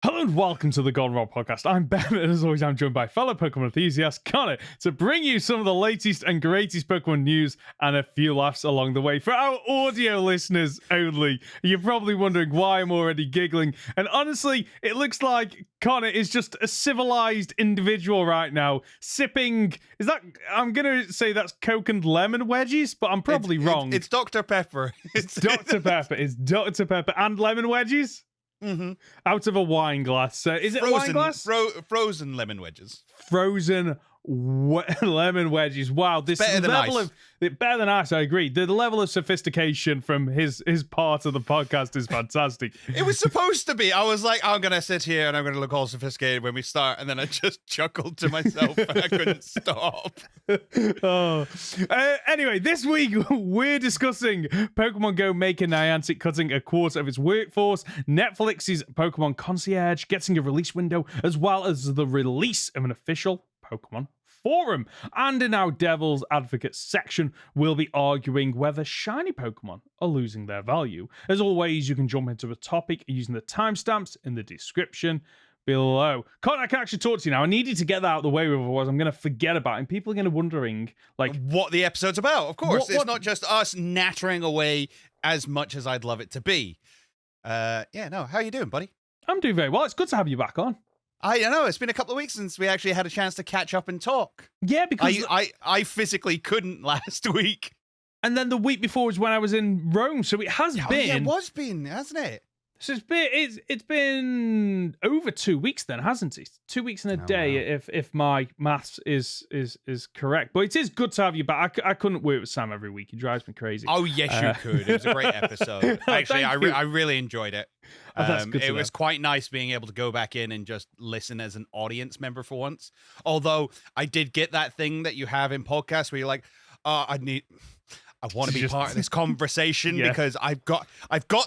Hello and welcome to the Goldenrod Podcast. I'm Ben, and as always, I'm joined by fellow Pokemon enthusiast Conor to bring you some of the latest and greatest Pokemon news and a few laughs along the way. For our audio listeners only, you're probably wondering why I'm already giggling. And honestly, it looks like Conor is just a civilized individual right now, sipping. I'm going to say that's Coke and lemon wedgies, but I'm probably wrong. It's Dr. Pepper. It's Dr. Pepper. It's Dr. Pepper and lemon wedgies. Mm-hmm. Out of a wine glass. Is it a wine glass? Frozen lemon wedges. Frozen lemon wedges. Wow, this better than level ice. Better than ice. I agree. The level of sophistication from his part of the podcast is fantastic. It was supposed to be. I was like, I'm gonna sit here and I'm gonna look all sophisticated when we start, and then I just chuckled to myself and I couldn't stop. Anyway, this week we're discussing Pokemon Go maker Niantic cutting a quarter of its workforce, Netflix's Pokemon Concierge getting a release window, as well as the release of an official Pokemon forum. And in our Devil's Advocate section, we'll be arguing whether shiny Pokemon are losing their value. As always, you can jump into a topic using the timestamps in the description below. Conor, I can actually talk to you now. I needed to get that out of the way, otherwise I'm going to forget about it. And people are going to be wondering, like, what the episode's about. Of course, it's not just us nattering away as much as I'd love it to be. How you doing, buddy? I'm doing very well. It's good to have you back on. I don't know. It's been a couple of weeks since we actually had a chance to catch up and talk. Yeah, because I physically couldn't last week. And then the week before was when I was in Rome, so it has been. Yeah, it was been, hasn't it? So it's been over 2 weeks then, hasn't it? 2 weeks and a day, wow. if my maths is correct. But it is good to have you back. I couldn't work with Sam every week. He drives me crazy. Oh yes, you could. It was a great episode. Actually, I really enjoyed it. That's good to it know. was quite nice being able to go back in and just listen as an audience member for once. Although I did get that thing that you have in podcasts where you're like, I want to be part of this conversation because I've got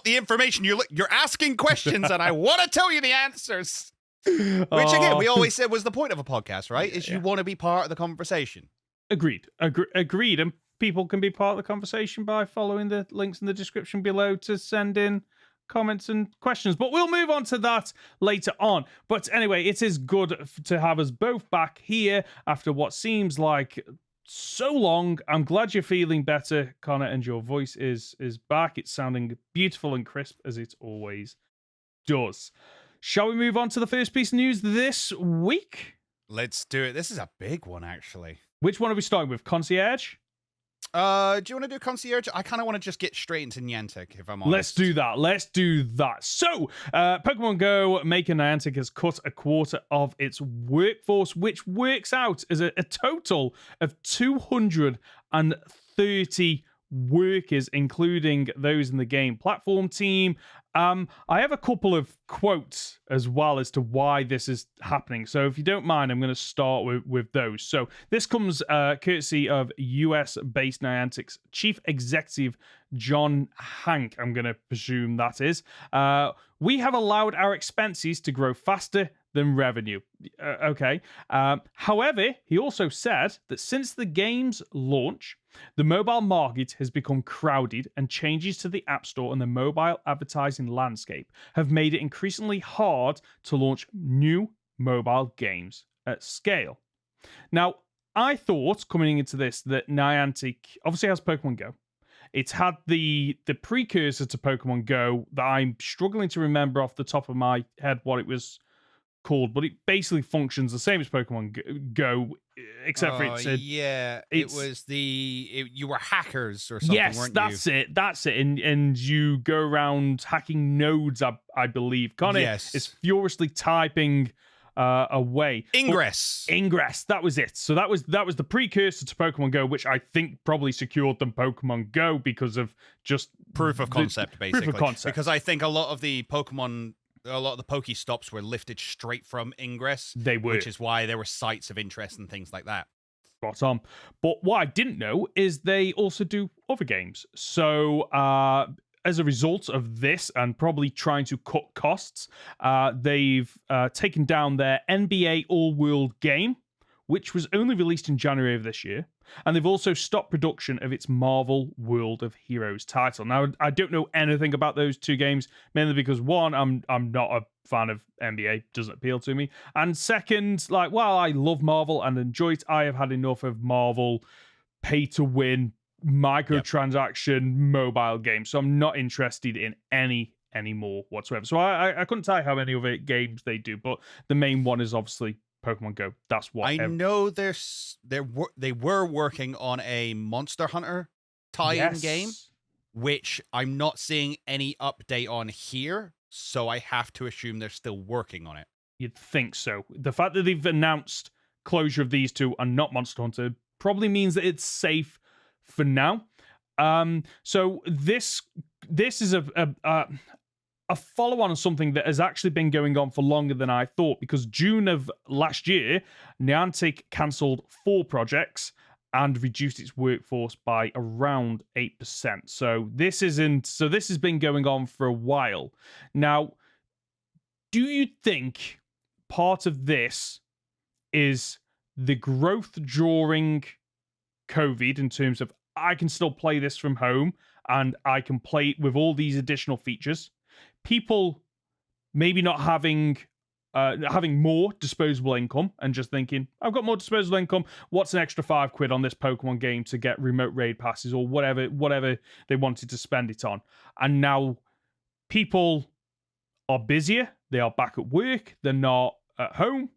the information. You're asking questions and I want to tell you the answers. Which again, we always said was the point of a podcast, right? You want to be part of the conversation. Agreed. And people can be part of the conversation by following the links in the description below to send in comments and questions. But we'll move on to that later on. But anyway, it is good to have us both back here after what seems like so long. I'm glad you're feeling better, Conor, and your voice is back. It's sounding beautiful and crisp as it always does. Shall we move on to the first piece of news this week? Let's do it. This is a big one, actually. Which one are we starting with? Concierge? Do you want to do Concierge? I kind of want to just get straight into Niantic, if I'm honest. Let's do that. So, Pokemon Go maker Niantic has cut a quarter of its workforce, which works out as a total of 230 workers, including those in the game platform team. I have a couple of quotes as well as to why this is happening. So if you don't mind, I'm going to start with those. So this comes courtesy of US-based Niantic's chief executive, John Hank, I'm going to presume that is. We have allowed our expenses to grow faster than revenue. Okay. However, he also said that since the game's launch, the mobile market has become crowded, and changes to the App Store and the mobile advertising landscape have made it increasingly hard to launch new mobile games at scale. Now, I thought coming into this that Niantic obviously has Pokemon Go. It's had the precursor to Pokemon Go that I'm struggling to remember off the top of my head what it was called, but it basically functions the same as Pokemon Go, except for it was you were hackers or something, weren't you? That's it. And you go around hacking nodes, I believe. Conor is furiously typing away. Ingress, that was it. So that was the precursor to Pokemon Go, which I think probably secured them Pokemon Go because of just proof of concept, basically. Proof of concept. Because I think a lot of the Pokestops were lifted straight from Ingress. They were. Which is why there were sites of interest and things like that. Spot on. But what I didn't know is they also do other games. So as a result of this and probably trying to cut costs, they've taken down their NBA All-World game, which was only released in January of this year, and they've also stopped production of its Marvel World of Heroes title. Now, I don't know anything about those two games, mainly because one, I'm not a fan of NBA, doesn't appeal to me, and second, like, while I love Marvel and enjoy it, I have had enough of Marvel pay-to-win microtransaction mobile games, so I'm not interested in any more whatsoever. So I couldn't tell you how many other games they do, but the main one is obviously Pokemon Go. That's what I know. They were working on a Monster Hunter tie-in game, which I'm not seeing any update on here, so I have to assume they're still working on it. You'd think so. The fact that they've announced closure of these two and not Monster Hunter probably means that it's safe for now. So this is a follow-on of something that has actually been going on for longer than I thought, because June of last year, Niantic cancelled 4 projects and reduced its workforce by around 8%. So this has been going on for a while. Now, do you think part of this is the growth during COVID in terms of I can still play this from home and I can play it with all these additional features? People maybe not having more disposable income and just thinking, I've got more disposable income, what's an extra £5 on this Pokemon game to get remote raid passes or whatever they wanted to spend it on. And now people are busier, they are back at work, they're not at home,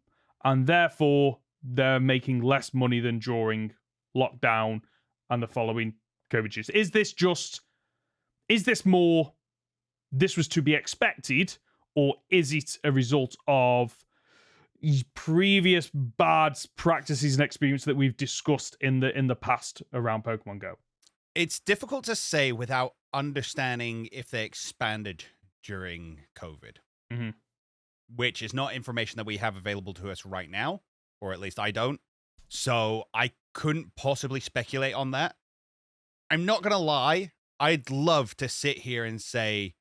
and therefore they're making less money than during lockdown and the following COVID years. Is this more this was to be expected, or is it a result of previous bad practices and experience that we've discussed in the past around Pokemon Go? It's difficult to say without understanding if they expanded during COVID, which is not information that we have available to us right now, or at least I don't. So I couldn't possibly speculate on that. I'm not going to lie. I'd love to sit here and say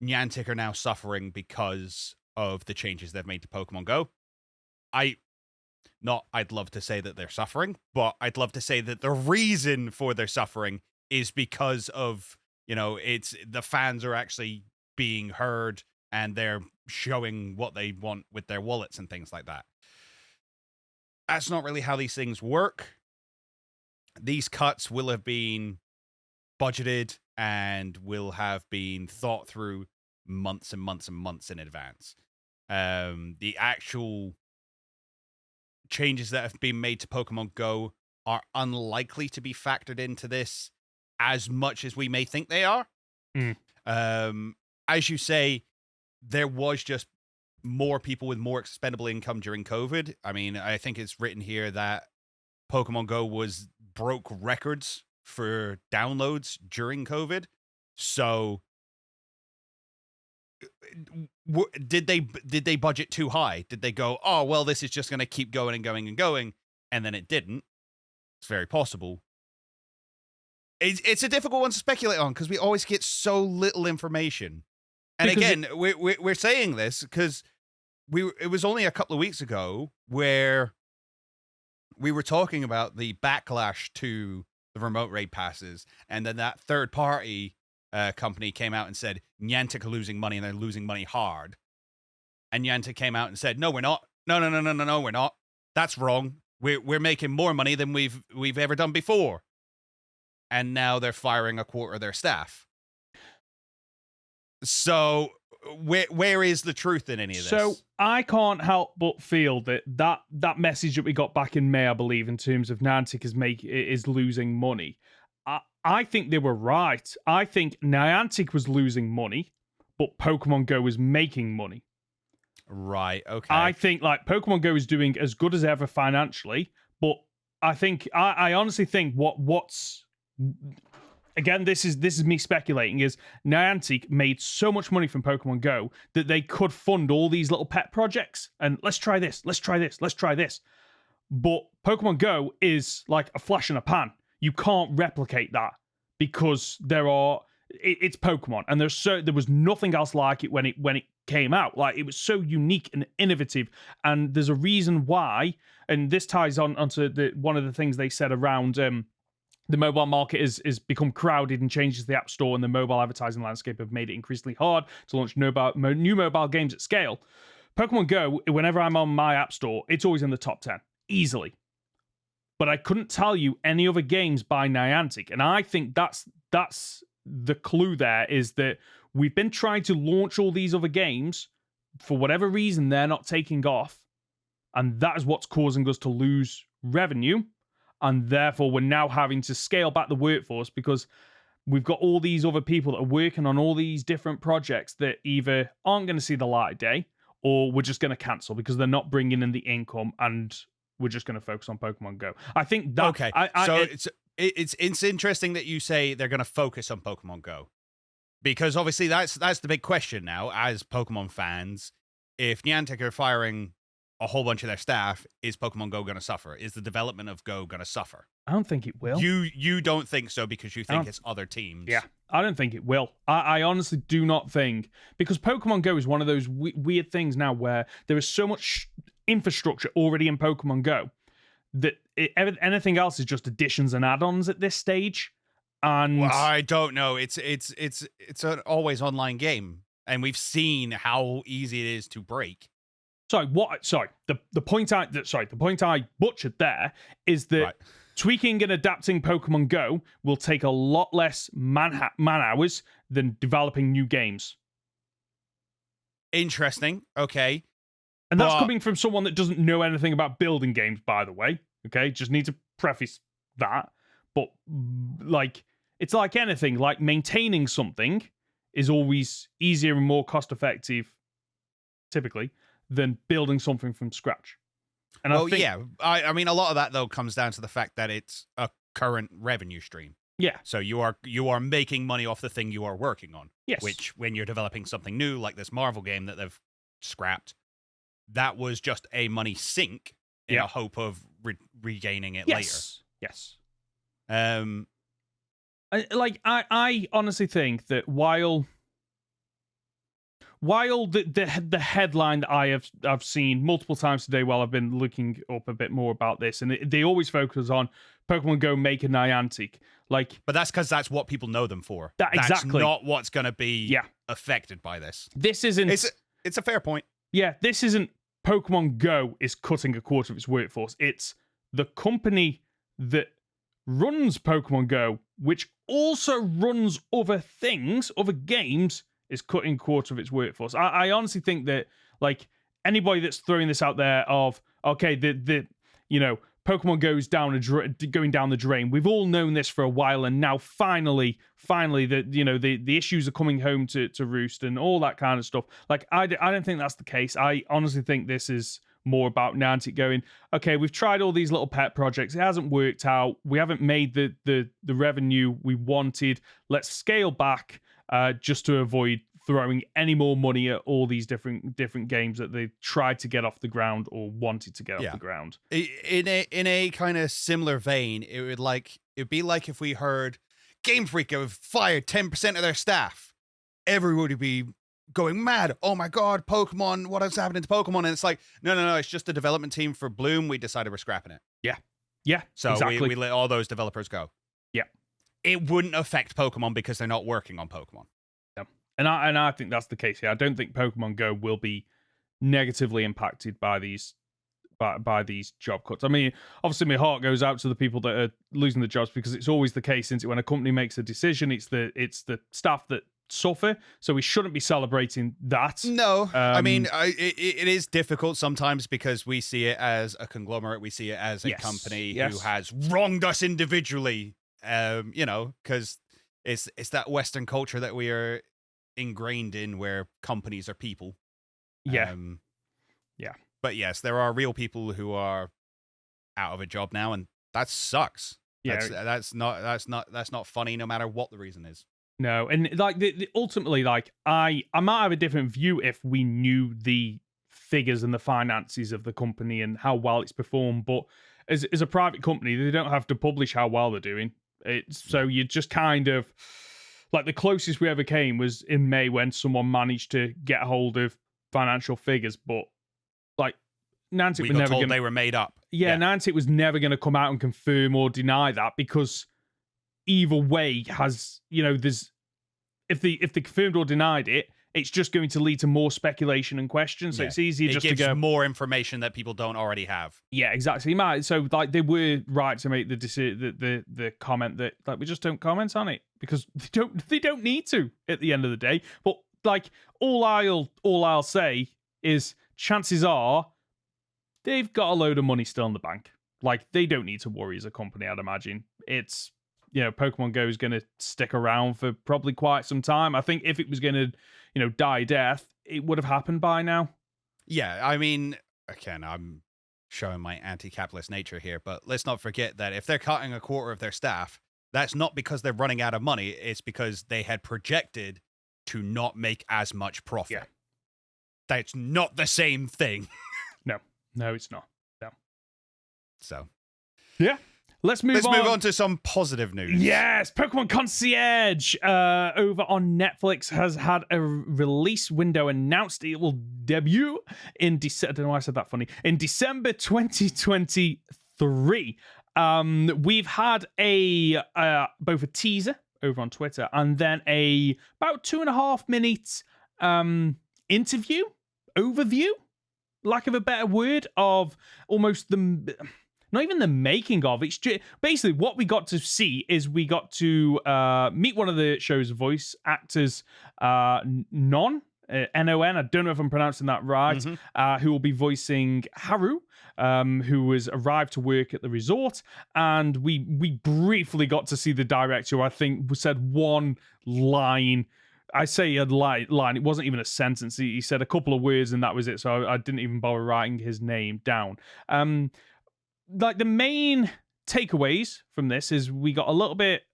Niantic are now suffering because of the changes they've made to Pokemon Go. I'd love to say that they're suffering, but I'd love to say that the reason for their suffering is because of, it's the fans are actually being heard and they're showing what they want with their wallets and things like that. That's not really how these things work. These cuts will have been budgeted and will have been thought through months and months and months in advance. The actual changes that have been made to Pokemon Go are unlikely to be factored into this as much as we may think they are. As you say, there was just more people with more expendable income during COVID. I mean, I think it's written here that Pokemon Go broke records for downloads during COVID. So did they budget too high? Did they go, oh, well, this is just going to keep going and going and going, and then it didn't? It's very possible. It's a difficult one to speculate on because we always get so little information. And because again, we're saying this because it was only a couple of weeks ago where we were talking about the backlash to the remote raid passes, and then that third party company came out and said Niantic are losing money and they're losing money hard. And Niantic came out and said, no, we're not. No, we're not. That's wrong. We're making more money than we've ever done before. And now they're firing a quarter of their staff. So where is the truth in any of this? So I can't help but feel that message that we got back in May, I believe, in terms of Niantic is losing money. I think they were right. I think Niantic was losing money, but Pokemon Go was making money. Right, okay. I think Pokemon Go is doing as good as ever financially, but I think I honestly think what's again, this is me speculating, is Niantic made so much money from Pokemon Go that they could fund all these little pet projects and let's try this. But Pokemon Go is like a flash in a pan. You can't replicate that because it's Pokemon, and there was nothing else like it when it came out. Like, it was so unique and innovative, and there's a reason why. And this ties onto one of the things they said around the mobile market is become crowded and changes the app store, and the mobile advertising landscape have made it increasingly hard to launch new mobile games at scale. Pokemon Go, whenever I'm on my app store, it's always in the top 10 easily. But I couldn't tell you any other games by Niantic, and I think that's the clue there, is that we've been trying to launch all these other games. For whatever reason, they're not taking off, and that is what's causing us to lose revenue, and therefore we're now having to scale back the workforce because we've got all these other people that are working on all these different projects that either aren't going to see the light of day, or we're just going to cancel because they're not bringing in the income, and we're just going to focus on Pokemon Go. I think that... Okay, it's interesting that you say they're going to focus on Pokemon Go, because obviously that's the big question now as Pokemon fans. If Niantic are firing a whole bunch of their staff, is Pokemon Go going to suffer? Is the development of Go going to suffer? I don't think it will. You don't think so because you think it's other teams. Yeah, I don't think it will. I honestly do not think, because Pokemon Go is one of those weird things now where there is so much infrastructure already in Pokemon Go that anything else is just additions and add-ons at this stage. And well, I don't know. It's an always online game, and we've seen how easy it is to break. The point I butchered there is that tweaking and adapting Pokemon Go will take a lot less man hours than developing new games. Interesting. Okay. And that's coming from someone that doesn't know anything about building games, by the way. Okay, just need to preface that. But like, it's like anything. Like, maintaining something is always easier and more cost-effective, typically, than building something from scratch. And I mean, a lot of that though comes down to the fact that it's a current revenue stream. Yeah. So you are making money off the thing you are working on. Yes. Which, when you're developing something new, like this Marvel game that they've scrapped, that was just a money sink in a hope of regaining it later. Yes. I honestly think that while the headline that I've seen multiple times today while I've been looking up a bit more about this, and they always focus on Pokemon Go making Niantic, but that's because that's what people know them for. That's not what's going to be affected by this. This isn't. It's a fair point. Yeah, this isn't Pokemon Go is cutting a quarter of its workforce. It's the company that runs Pokemon Go, which also runs other things, other games, is cutting a quarter of its workforce. I honestly think that, like, anybody that's throwing this out there of, okay, Pokemon goes going down the drain. We've all known this for a while, and now finally, the issues are coming home to roost and all that kind of stuff. Like, I don't think that's the case. I honestly think this is more about Niantic going, okay, we've tried all these little pet projects. It hasn't worked out. We haven't made the revenue we wanted. Let's scale back just to avoid throwing any more money at all these different games that they tried to get off the ground or wanted to get off the ground. In a kind of similar vein, it'd be like if we heard Game Freak have fired 10% of their staff. Everyone would be going mad. Oh my god, Pokemon, what is happening to Pokemon? And it's like, no, it's just the development team for Bloom. We decided we're scrapping it. Yeah, so exactly. we let all those developers go. Yeah. It wouldn't affect Pokemon because they're not working on Pokemon. Yeah. And I think that's the case here. I don't think Pokemon Go will be negatively impacted by these job cuts. I mean, obviously my heart goes out to the people that are losing the jobs, because it's always the case, since when a company makes a decision, it's the staff that suffer, so we shouldn't be celebrating that. No, I mean, it is difficult sometimes because we see it as a conglomerate, we see it as a company who has wronged us individually, because it's that Western culture that we are ingrained in, where companies are people. But yes, there are real people who are out of a job now, and that sucks. That's not funny, no matter what the reason is. No, and like ultimately, like I might have a different view if we knew the figures and the finances of the company and how well it's performed. But as a private company, they don't have to publish how well they're doing. So you just kind of Like the closest we ever came was in May when someone managed to get a hold of financial figures, but like Niantic we were got never told gonna, they were made up. yeah, Niantic was never going to come out and confirm or deny that, because either way has, there's, if they confirmed or denied it, it's just going to lead to more speculation and questions. So it's easier just to go more information that people don't already have. Yeah, exactly. So like they were right to make the comment that like we just don't comment on it because they don't need to at the end of the day. But like all I'll say is chances are they've got a load of money still in the bank. Like they don't need to worry as a company, I'd imagine. It's Pokemon Go is going to stick around for probably quite some time. I think if it was going to die a death, it would have happened by now. Yeah, I mean, again, I'm showing my anti-capitalist nature here, but let's not forget that if they're cutting a quarter of their staff, that's not because they're running out of money. It's because they had projected to not make as much profit. Yeah. That's not the same thing. No, it's not. No. So, yeah. Let's move on to some positive news. Yes, Pokemon Concierge over on Netflix has had a release window announced. It will debut in December. I don't know why I said that funny. In December 2023. We've had both a teaser over on Twitter and then a about 2.5 minute interview overview, lack of a better word, of almost not even the making of. It's just, basically what we got to see is we got to meet one of the show's voice actors, Non, N-O-N, I don't know if I'm pronouncing that right, who will be voicing Haru, who has arrived to work at the resort. And we briefly got to see the director, who I think said one line. I say a line, it wasn't even a sentence. He said a couple of words and that was it. So I didn't even bother writing his name down. Like the main takeaways from this is we got a little bit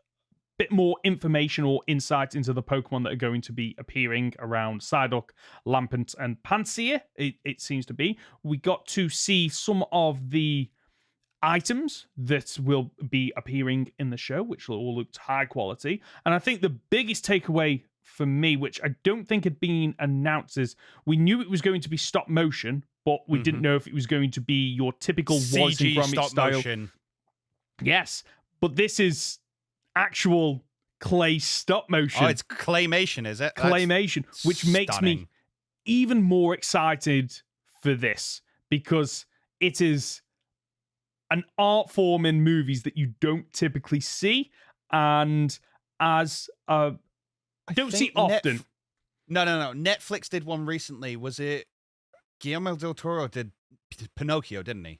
more information or insight into the Pokemon that are going to be appearing around Psyduck, Lampent, and Pansear, it seems to be. We got to see some of the items that will be appearing in the show, which will all look high quality. And I think the biggest takeaway for me, which I don't think had been announced, is we knew it was going to be stop motion, but we didn't know if it was going to be your typical Wallace and CG Gromit stop style. motion. Yes, but this is actual clay stop motion. Oh, it's claymation, is it? Claymation, which makes me even more excited for this because it is an art form in movies that you don't typically see, and as I don't see often. No. Netflix did one recently. Was it Guillermo del Toro did Pinocchio, didn't he?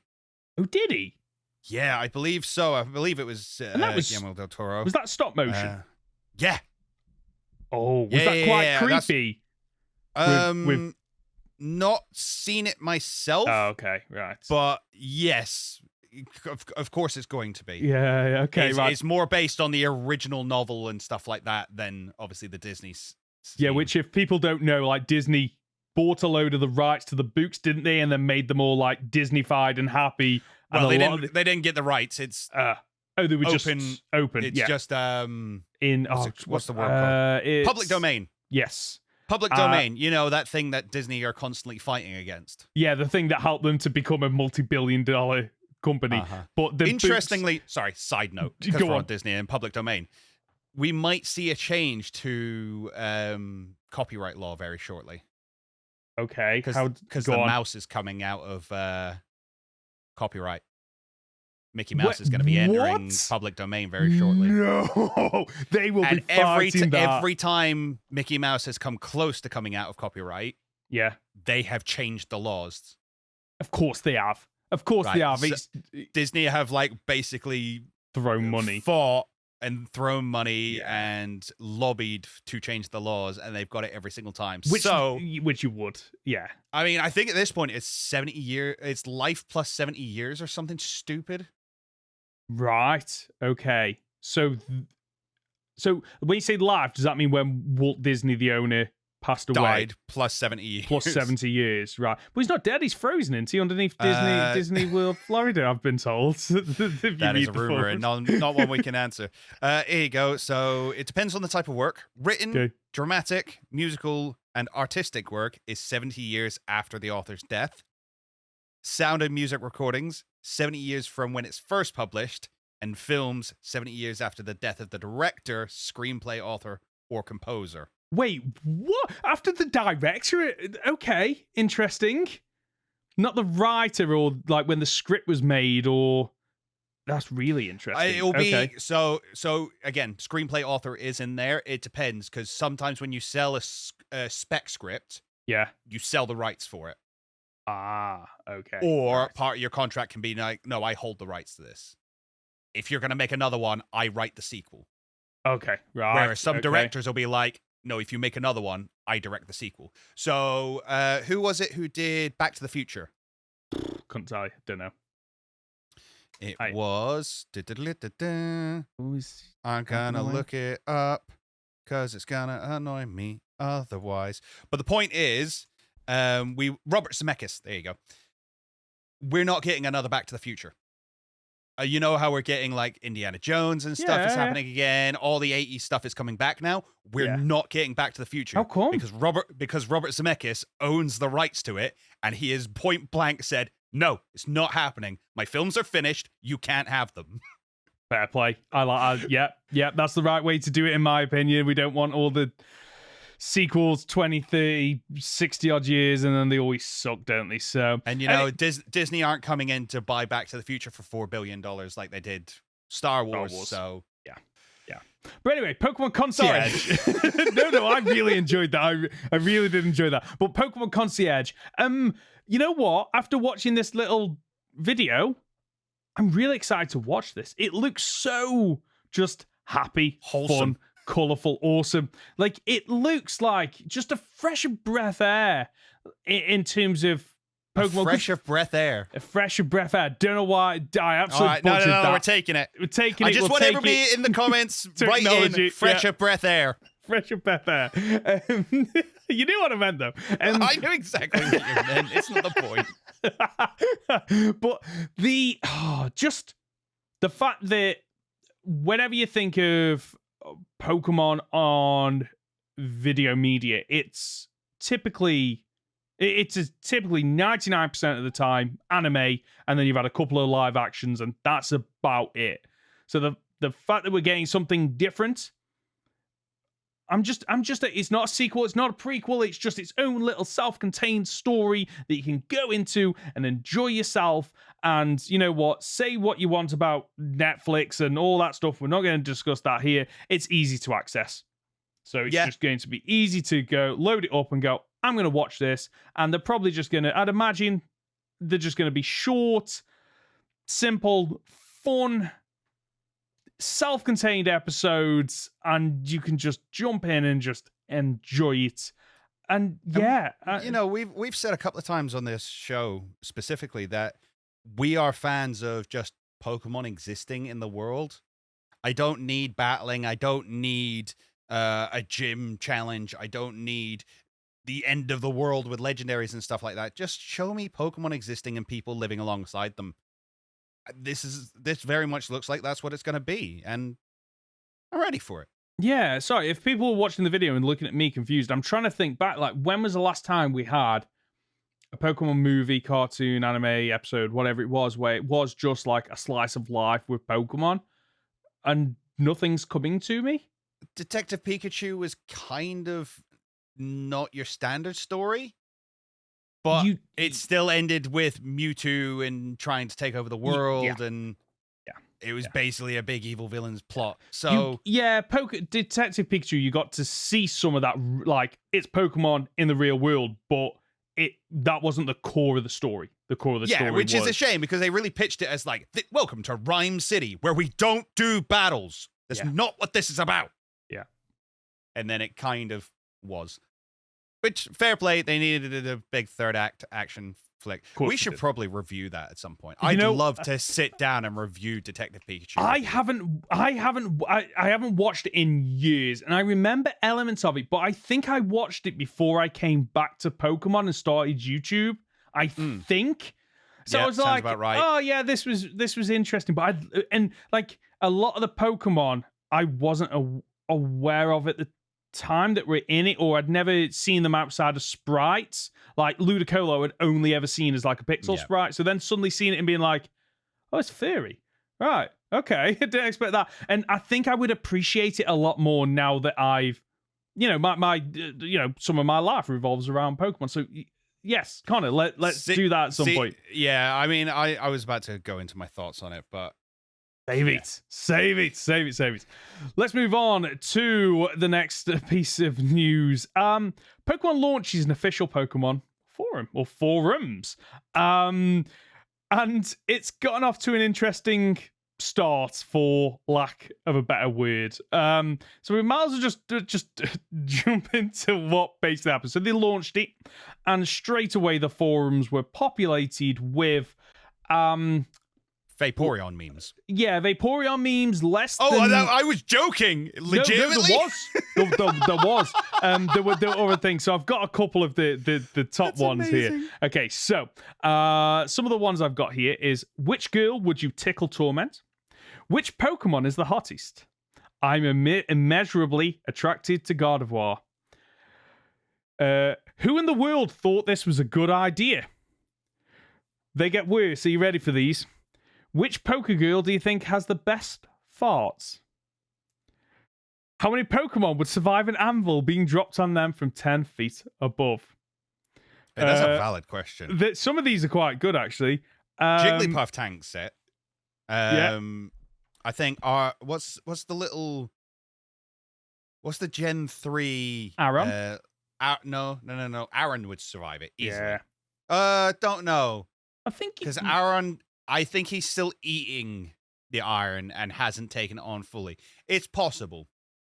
Oh, did he? Yeah, I believe so. I believe it was, Guillermo del Toro. Was that stop motion? Yeah. Oh, was that quite creepy? With not seen it myself. Oh, okay, right. But yes, of course it's going to be. Yeah, okay, right. It's more based on the original novel and stuff like that than obviously the Disney. Yeah, which if people don't know, like Disney bought a load of the rights to the books, didn't they? And then made them all like Disney-fied and happy. Well, they didn't get the rights. It's they were open, just open. It's just in what's the word called? Public domain. Yes. Public domain, that thing that Disney are constantly fighting against. Yeah, the thing that helped them to become a multi-billion-dollar company. But interestingly, side note, because we're on Disney and public domain, we might see a change to copyright law very shortly. Okay, because the mouse is coming out of copyright. Mickey Mouse is going to be entering public domain very shortly. No, they will be fighting that. Every time Mickey Mouse has come close to coming out of copyright, they have changed the laws. Of course they have. They have. So Disney have basically thrown money, fought and thrown money and lobbied to change the laws, and they've got it every single time. Which you would, yeah. I mean, I think at this point it's 70 years. It's life plus 70 years or something stupid. Right. Okay. So when you say life, does that mean when Walt Disney, the owner, passed away. Died plus 70 years. Plus 70 years, right. But he's not dead, he's frozen, isn't he? Underneath Disney World, Florida, I've been told. That is a rumor and not one we can answer. Here you go. So it depends on the type of work. Written, dramatic, musical, and artistic work is 70 years after the author's death. Sound and music recordings, 70 years from when it's first published. And films, 70 years after the death of the director, screenplay author, or composer. Wait, what? After the director? Okay, interesting. Not the writer or like when the script was made, or that's really interesting. It'll be so again, screenplay author is in there. It depends because sometimes when you sell a spec script, you sell the rights for it. Ah, okay. Or part of your contract can be like, no, I hold the rights to this. If you're gonna make another one, I write the sequel. Okay, right. Whereas some directors will be like, no, if you make another one, I direct the sequel. So, who was it who did Back to the Future? Couldn't tell you. Don't know. It was... I'm gonna look it up because it's gonna annoy me otherwise. But the point is, Robert Zemeckis, there you go. We're not getting another Back to the Future. You know how we're getting like Indiana Jones and stuff is happening again. All the 80s stuff is coming back now. We're not getting Back to the Future. How come? Because Robert Zemeckis owns the rights to it, and he is point blank said, "No, it's not happening. My films are finished. You can't have them." Fair play. Yeah. That's the right way to do it, in my opinion. We don't want all the sequels 20, 30, 60 odd years, and then they always suck, don't they? So, and you know, Disney aren't coming in to buy Back to the Future for $4 billion like they did Star Wars. So yeah. But anyway, Pokemon Concierge. No, I really enjoyed that. I really did enjoy that. But Pokemon Concierge, you know what? After watching this little video, I'm really excited to watch this. It looks so just happy, wholesome, fun, colorful, awesome. Like, it looks like just a fresh breath of air in terms of Pokemon. A fresh of breath air. A fresh of breath air. Don't know why. I absolutely butchered that. No, we're taking it. We're taking it. I just want everybody in the comments write in fresh of breath air. Fresh of breath air. You knew what I meant, though. I knew exactly what you meant. It's not the point. But just the fact that whenever you think of Pokemon on video media, it's typically 99% of the time anime, and then you've had a couple of live actions, and that's about it. So the fact that we're getting something different, it's not a sequel, it's not a prequel, it's just its own little self-contained story that you can go into and enjoy yourself. And you know what? Say what you want about Netflix and all that stuff. We're not going to discuss that here. It's easy to access. So it's just going to be easy to go, load it up and go, I'm going to watch this. And they're probably just going to, I'd imagine, they're just going to be short, simple, fun, self-contained episodes, and you can just jump in and just enjoy it. And you know, we've said a couple of times on this show specifically that we are fans of just Pokemon existing in the world. I don't need battling. I don't need a gym challenge. I don't need the end of the world with legendaries and stuff like that. Just show me Pokemon existing and people living alongside them. This very much looks like that's what it's going to be, and I'm ready for it. Yeah, sorry, if people are watching the video and looking at me confused, I'm trying to think back, like, when was the last time we had a Pokemon movie, cartoon, anime, episode, whatever it was, where it was just like a slice of life with Pokemon, and nothing's coming to me? Detective Pikachu was kind of not your standard story. But it still ended with Mewtwo and trying to take over the world, and it was basically a big evil villain's plot. So Detective Pikachu, you got to see some of that, like, it's Pokemon in the real world, but that wasn't the core of the story. The core of the story, which is a shame because they really pitched it as like, welcome to Rhyme City, where we don't do battles. That's not what this is about. Yeah, and then it kind of was. Which, fair play, they needed a big third act action flick. We should did. probably review that at some point. I'd love to sit down and review Detective Pikachu. I haven't watched it in years, and I remember elements of it, but I think I watched it before I came back to Pokemon and started YouTube. I think. So I was like, about right. oh yeah, this was interesting, but a lot of the Pokemon I wasn't aware of at the time that we're in it, or I'd never seen them outside of sprites. Like Ludicolo I'd only ever seen as like a pixel sprite. So then suddenly seeing it and being like, oh, it's fairy. Right. Okay. I didn't expect that. And I think I would appreciate it a lot more now that I've, my some of my life revolves around Pokemon. So yes, Connor, let's do that at some point. Yeah. I mean, I was about to go into my thoughts on it, but Save it. Let's move on to the next piece of news. Pokemon launches an official Pokemon forum or forums. And it's gotten off to an interesting start, for lack of a better word. So we might as well just jump into what basically happened. So they launched it, and straight away the forums were populated with Vaporeon memes. Yeah, Vaporeon memes. I was joking. Legitimately, there was. There were other things. So I've got a couple of the top ones here. Okay, so some of the ones I've got here is: which girl would you tickle torment? Which Pokemon is the hottest? I'm immeasurably attracted to Gardevoir. Who in the world thought this was a good idea? They get worse. Are you ready for these? Which Pokegirl do you think has the best farts? How many Pokemon would survive an anvil being dropped on them from 10 feet above? That's a valid question. Some of these are quite good, actually. Jigglypuff tanks it. I think what's the Gen 3? Aron? No. Aron would survive it easily. Yeah. Don't know. I think because Aron, I think he's still eating the iron and hasn't taken it on fully. It's possible.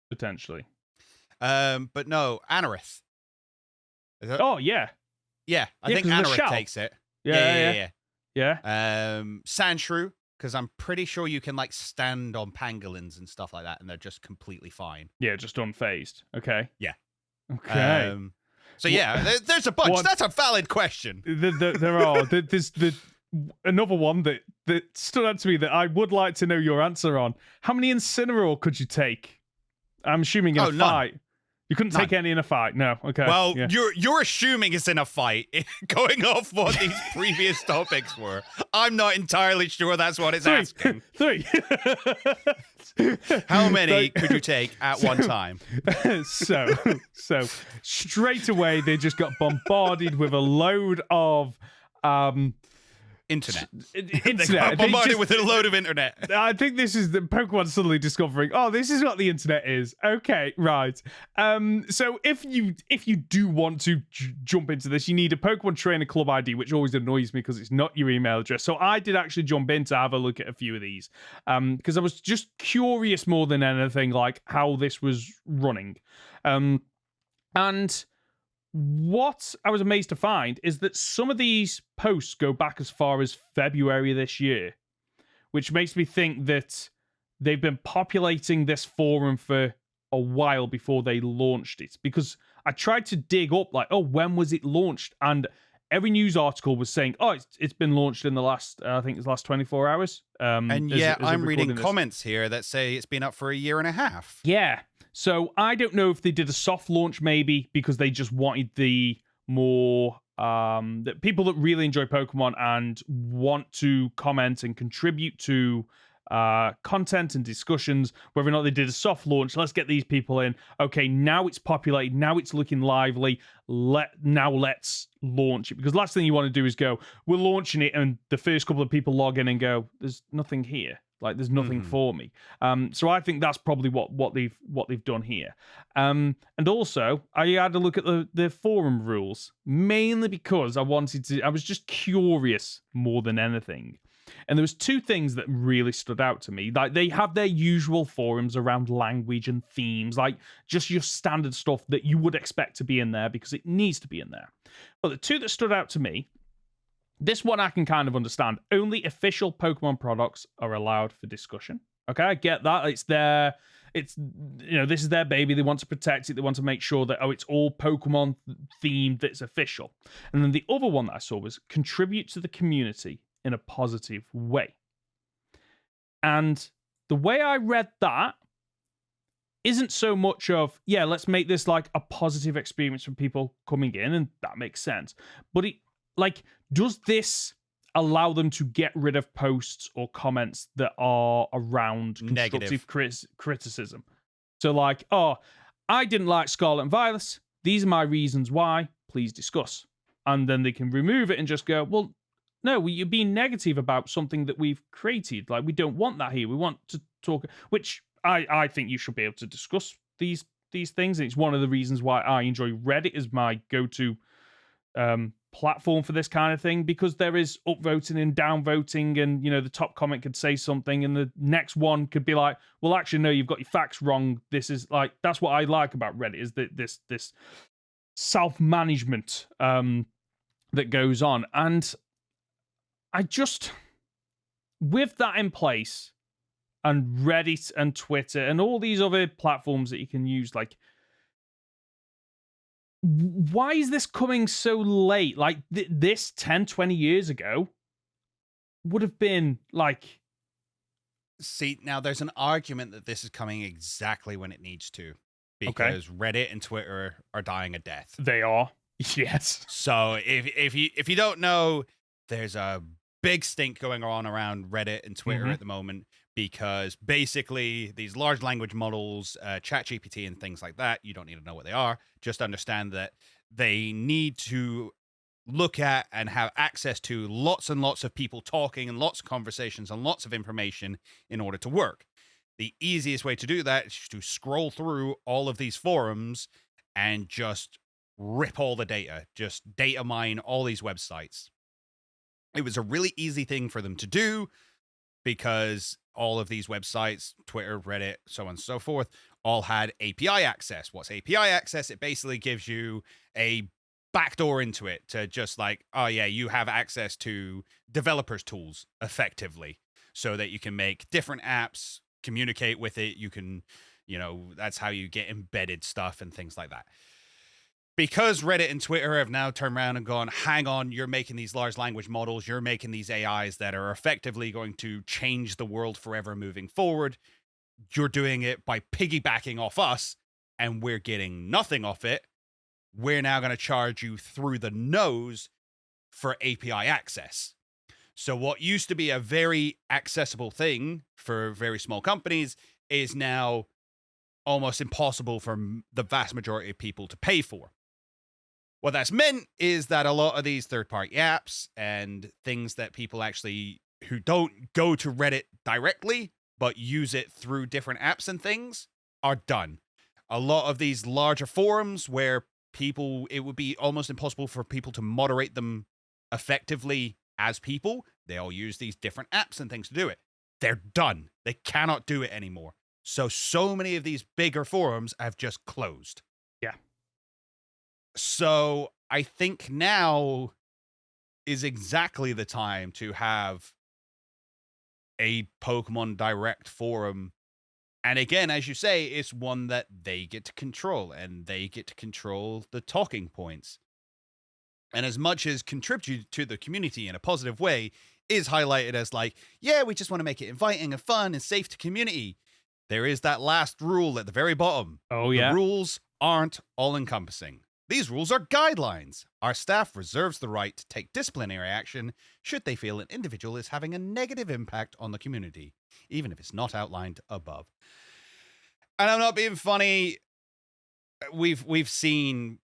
Potentially. But no, Anorith. Oh, yeah. Yeah, I think Anorith takes it. Yeah. Sandshrew, because I'm pretty sure you can like stand on pangolins and stuff like that, and they're just completely fine. Yeah, just unfazed. Okay. Yeah. Okay. So yeah, there's a bunch. That's a valid question. There are. There's another one that stood out to me that I would like to know your answer on. How many Incineroar could you take? I'm assuming in a fight. None. You couldn't take any in a fight. No. Okay. Well, you're assuming it's in a fight, going off what these previous topics were. I'm not entirely sure that's what it's asking. 3. How many could you take at one time? So straight away they just got bombarded with a load of internet. They got bombarded with a load of internet. I think this is the Pokemon suddenly discovering, oh, this is what the internet is. Okay, right. So if you do want to jump into this, you need a Pokemon Trainer Club ID, which always annoys me because it's not your email address. So I did actually jump in to have a look at a few of these because I was just curious more than anything, like how this was running. And what I was amazed to find is that some of these posts go back as far as February this year, which makes me think that they've been populating this forum for a while before they launched it. Because I tried to dig up, like, oh, when was it launched? And every news article was saying, oh, it's been launched in the last, I think it's the last 24 hours. And I'm reading comments here that say it's been up for a year and a half. Yeah. So I don't know if they did a soft launch, maybe because they just wanted the more the people that really enjoy Pokemon and want to comment and contribute to content and discussions, whether or not they did a soft launch. Let's get these people in. Okay, now it's populated. Now it's looking lively. Let's launch it. Because last thing you want to do is go, we're launching it, and the first couple of people log in and go, there's nothing here. Like, there's nothing for me. So I think that's probably what they've done here. And also, I had a look at the forum rules, mainly because I was just curious more than anything. And there was two things that really stood out to me. Like, they have their usual forums around language and themes, like just your standard stuff that you would expect to be in there because it needs to be in there. But the two that stood out to me, this one I can kind of understand. Only official Pokemon products are allowed for discussion. Okay, I get that. It's this is their baby. They want to protect it. They want to make sure that, it's all Pokemon themed, that's official. And then the other one that I saw was contribute to the community in a positive way. And the way I read that isn't so much of, let's make this like a positive experience for people coming in, and that makes sense. But does this allow them to get rid of posts or comments that are around constructive criticism? So like, I didn't like Scarlet and Violet. These are my reasons why. Please discuss. And then they can remove it and just go, well, no, you're being negative about something that we've created. Like, we don't want that here. We want to talk, which I think you should be able to discuss these things. And it's one of the reasons why I enjoy Reddit as my go-to platform for this kind of thing, because there is upvoting and downvoting, and the top comment could say something and the next one could be like, well, actually no, you've got your facts wrong. This is like, that's what I like about Reddit, is that this self-management that goes on. And I just, with that in place, and Reddit and Twitter and all these other platforms that you can use, like, why is this coming so late? Like, this 10, 20 years ago would have been like... See, now there's an argument that this is coming exactly when it needs to, because Reddit and Twitter are dying a death. They are. Yes. So if you don't know, there's a big stink going on around Reddit and Twitter at the moment, because basically these large language models, ChatGPT and things like that, you don't need to know what they are. Just understand that they need to look at and have access to lots and lots of people talking and lots of conversations and lots of information in order to work. The easiest way to do that is to scroll through all of these forums and just rip all the data, just data mine all these websites. It was a really easy thing for them to do, because all of these websites, Twitter, Reddit, so on and so forth, all had API access. What's API access? It basically gives you a backdoor into it to just like, you have access to developers' tools effectively, so that you can make different apps, communicate with it. You can, that's how you get embedded stuff and things like that. Because Reddit and Twitter have now turned around and gone, hang on, you're making these large language models, you're making these AIs that are effectively going to change the world forever moving forward. You're doing it by piggybacking off us, and we're getting nothing off it. We're now going to charge you through the nose for API access. So what used to be a very accessible thing for very small companies is now almost impossible for the vast majority of people to pay for. What that's meant is that a lot of these third-party apps and things that people actually who don't go to Reddit directly but use it through different apps and things are done. A lot of these larger forums where it would be almost impossible for people to moderate them effectively as people, they all use these different apps and things to do it. They're done. They cannot do it anymore. So many of these bigger forums have just closed. Yeah. So I think now is exactly the time to have a Pokemon Direct forum. And again, as you say, it's one that they get to control, and they get to control the talking points. And as much as contribute to the community in a positive way is highlighted as like, we just want to make it inviting and fun and safe to community, there is that last rule at the very bottom. Oh, yeah. The rules aren't all-encompassing. These rules are guidelines. Our staff reserves the right to take disciplinary action should they feel an individual is having a negative impact on the community, even if it's not outlined above. And I'm not being funny. We've seen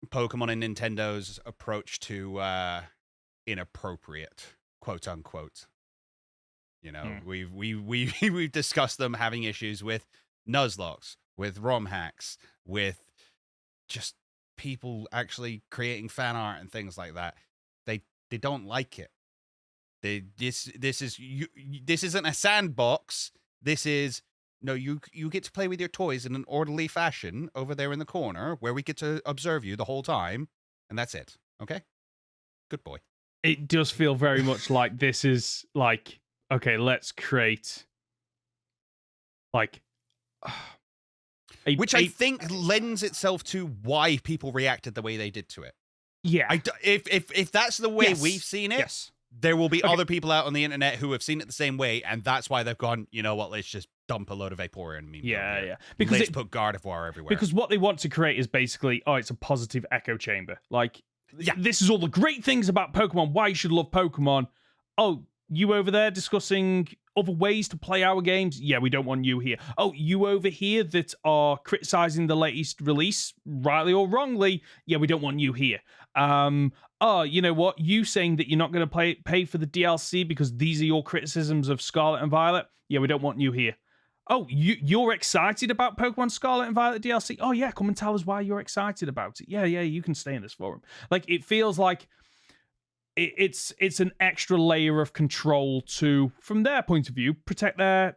Pokemon and Nintendo's approach to inappropriate, quote unquote. We've discussed them having issues with Nuzlocke, with ROM hacks, with just people actually creating fan art and things like that. They don't like it. This isn't a sandbox. This is no, you get to play with your toys in an orderly fashion over there in the corner where we get to observe you the whole time, and that's it. Okay, good boy. It does feel very much like this is like, okay, let's create like which I think lends itself to why people reacted the way they did to it. Yeah. If that's the way we've seen it, there will be other people out on the internet who have seen it the same way, and that's why they've gone, you know what, let's just dump a load of Vaporeon memes. Yeah. Because let's put Gardevoir everywhere. Because what they want to create is basically, it's a positive echo chamber. Like, this is all the great things about Pokemon, why you should love Pokemon. Oh, you over there discussing other ways to play our games? Yeah, we don't want you here. Oh, you over here that are criticizing the latest release, rightly or wrongly? Yeah, we don't want you here. Oh, you know what? You saying that you're not going to pay for the DLC because these are your criticisms of Scarlet and Violet? Yeah, we don't want you here. Oh, you're excited about Pokemon Scarlet and Violet DLC? Oh, yeah, come and tell us why you're excited about it. Yeah, you can stay in this forum. Like, it feels like it's an extra layer of control to, from their point of view, protect their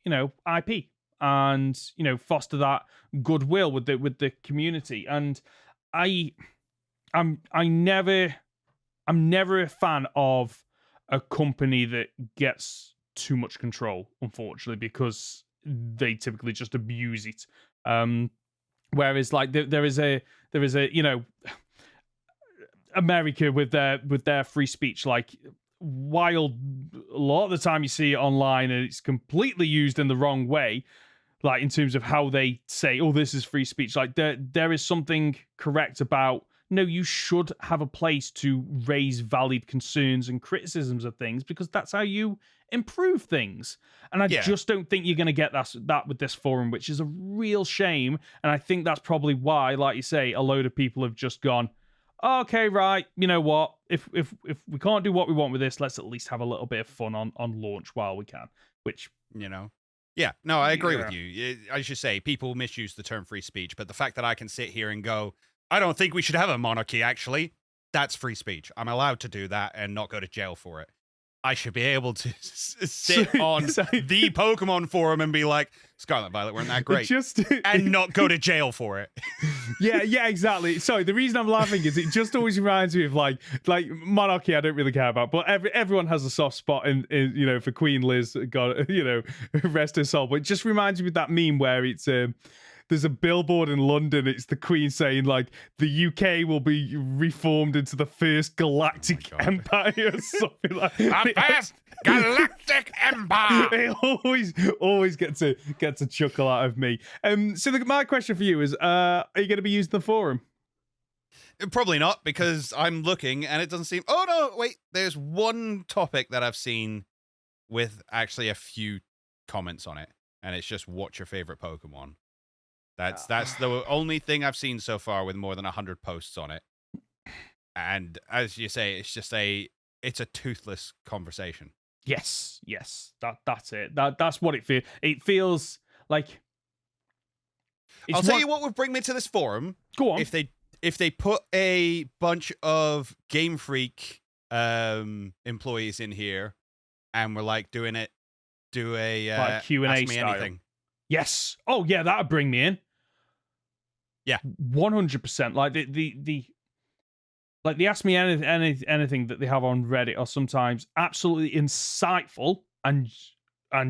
IP and foster that goodwill with the community. And I'm never a fan of a company that gets too much control, unfortunately, because they typically just abuse it. Whereas like there is a America with their free speech, like, while a lot of the time you see it online and it's completely used in the wrong way, like in terms of how they say, oh, this is free speech, like there is something correct about, no, you should have a place to raise valid concerns and criticisms of things, because that's how you improve things. And I just don't think you're going to get that with this forum, which is a real shame. And I think that's probably why, like you say, a load of people have just gone, okay, right, you know what? If we can't do what we want with this, let's at least have a little bit of fun on launch while we can. Which, yeah, no, I agree with you. As you say, people misuse the term free speech, but the fact that I can sit here and go, I don't think we should have a monarchy, actually, that's free speech. I'm allowed to do that and not go to jail for it. I should be able to sit on the Pokemon forum and be like, Scarlet and Violet weren't that great, and not go to jail for it. yeah, exactly. Sorry, the reason I'm laughing is it just always reminds me of like monarchy. I don't really care about, but everyone has a soft spot in for Queen Liz. God, rest her soul. But it just reminds me of that meme where it's there's a billboard in London. It's the Queen saying, like, the UK will be reformed into the first galactic empire. Something like the first galactic empire. It always gets a chuckle out of me. So my question for you is, are you going to be using the forum? Probably not, because I'm looking and it doesn't seem... Oh, no, wait. There's one topic that I've seen with actually a few comments on it, and it's just, what's your favorite Pokemon? That's the only thing I've seen so far with more than 100 posts on it. And as you say, it's just it's a toothless conversation. Yes. That's it. That's what it feels. It feels like... I'll tell you what would bring me to this forum. Go on. If they put a bunch of Game Freak employees in here and we're like do a like Q&A ask me style. Anything. Yes. Oh yeah, that'd bring me in. Yeah, 100%. Like the Ask Me Anything that they have on Reddit are sometimes absolutely insightful, and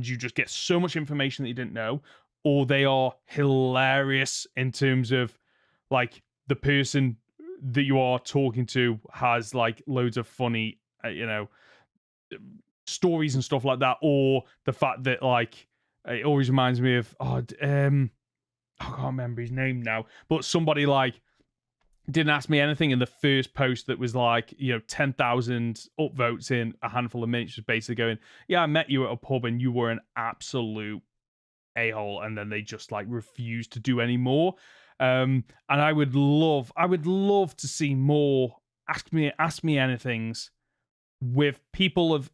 you just get so much information that you didn't know, or they are hilarious in terms of like the person that you are talking to has like loads of funny, stories and stuff like that, or the fact that like it always reminds me of I can't remember his name now, but somebody like didn't ask me anything in the first post that was like 10,000 upvotes in a handful of minutes, just basically going, yeah, I met you at a pub and you were an absolute a-hole, and then they just like refused to do any more. And I would love to see more ask me anythings with people of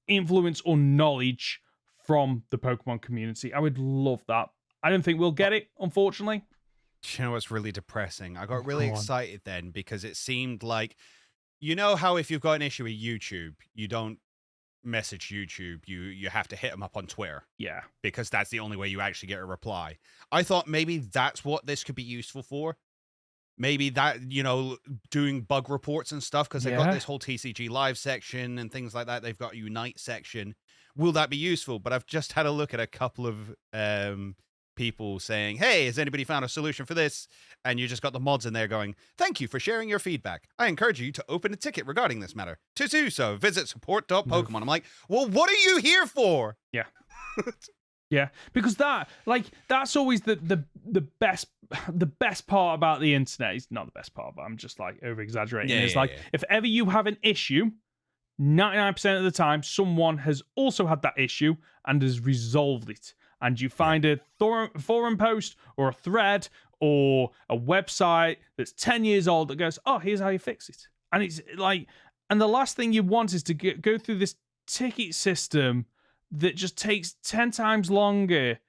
influence or knowledge from the Pokemon community. I would love that. I don't think we'll get it, unfortunately. You know what's really depressing? I got really excited then because it seemed like You know how if you've got an issue with YouTube, you don't message YouTube, you have to hit them up on Twitter. Yeah. Because that's the only way you actually get a reply. I thought maybe that's what this could be useful for. Maybe that, doing bug reports and stuff, because they've got this whole TCG live section and things like that. They've got a Unite section. Will that be useful? But I've just had a look at a couple of people saying, hey, has anybody found a solution for this? And you just got the mods in there going, thank you for sharing your feedback. I encourage you to open a ticket regarding this matter. To do so, visit support.pokemon. I'm like, well, what are you here for? Yeah. Yeah, because that's always the best part about the internet. It's not the best part, but I'm just like over exaggerating. If ever you have an issue, 99% of the time, someone has also had that issue and has resolved it. And you find a forum post or a thread or a website that's 10 years old that goes, oh, here's how you fix it. And it's like, and the last thing you want is to go through this ticket system that just takes 10 times longer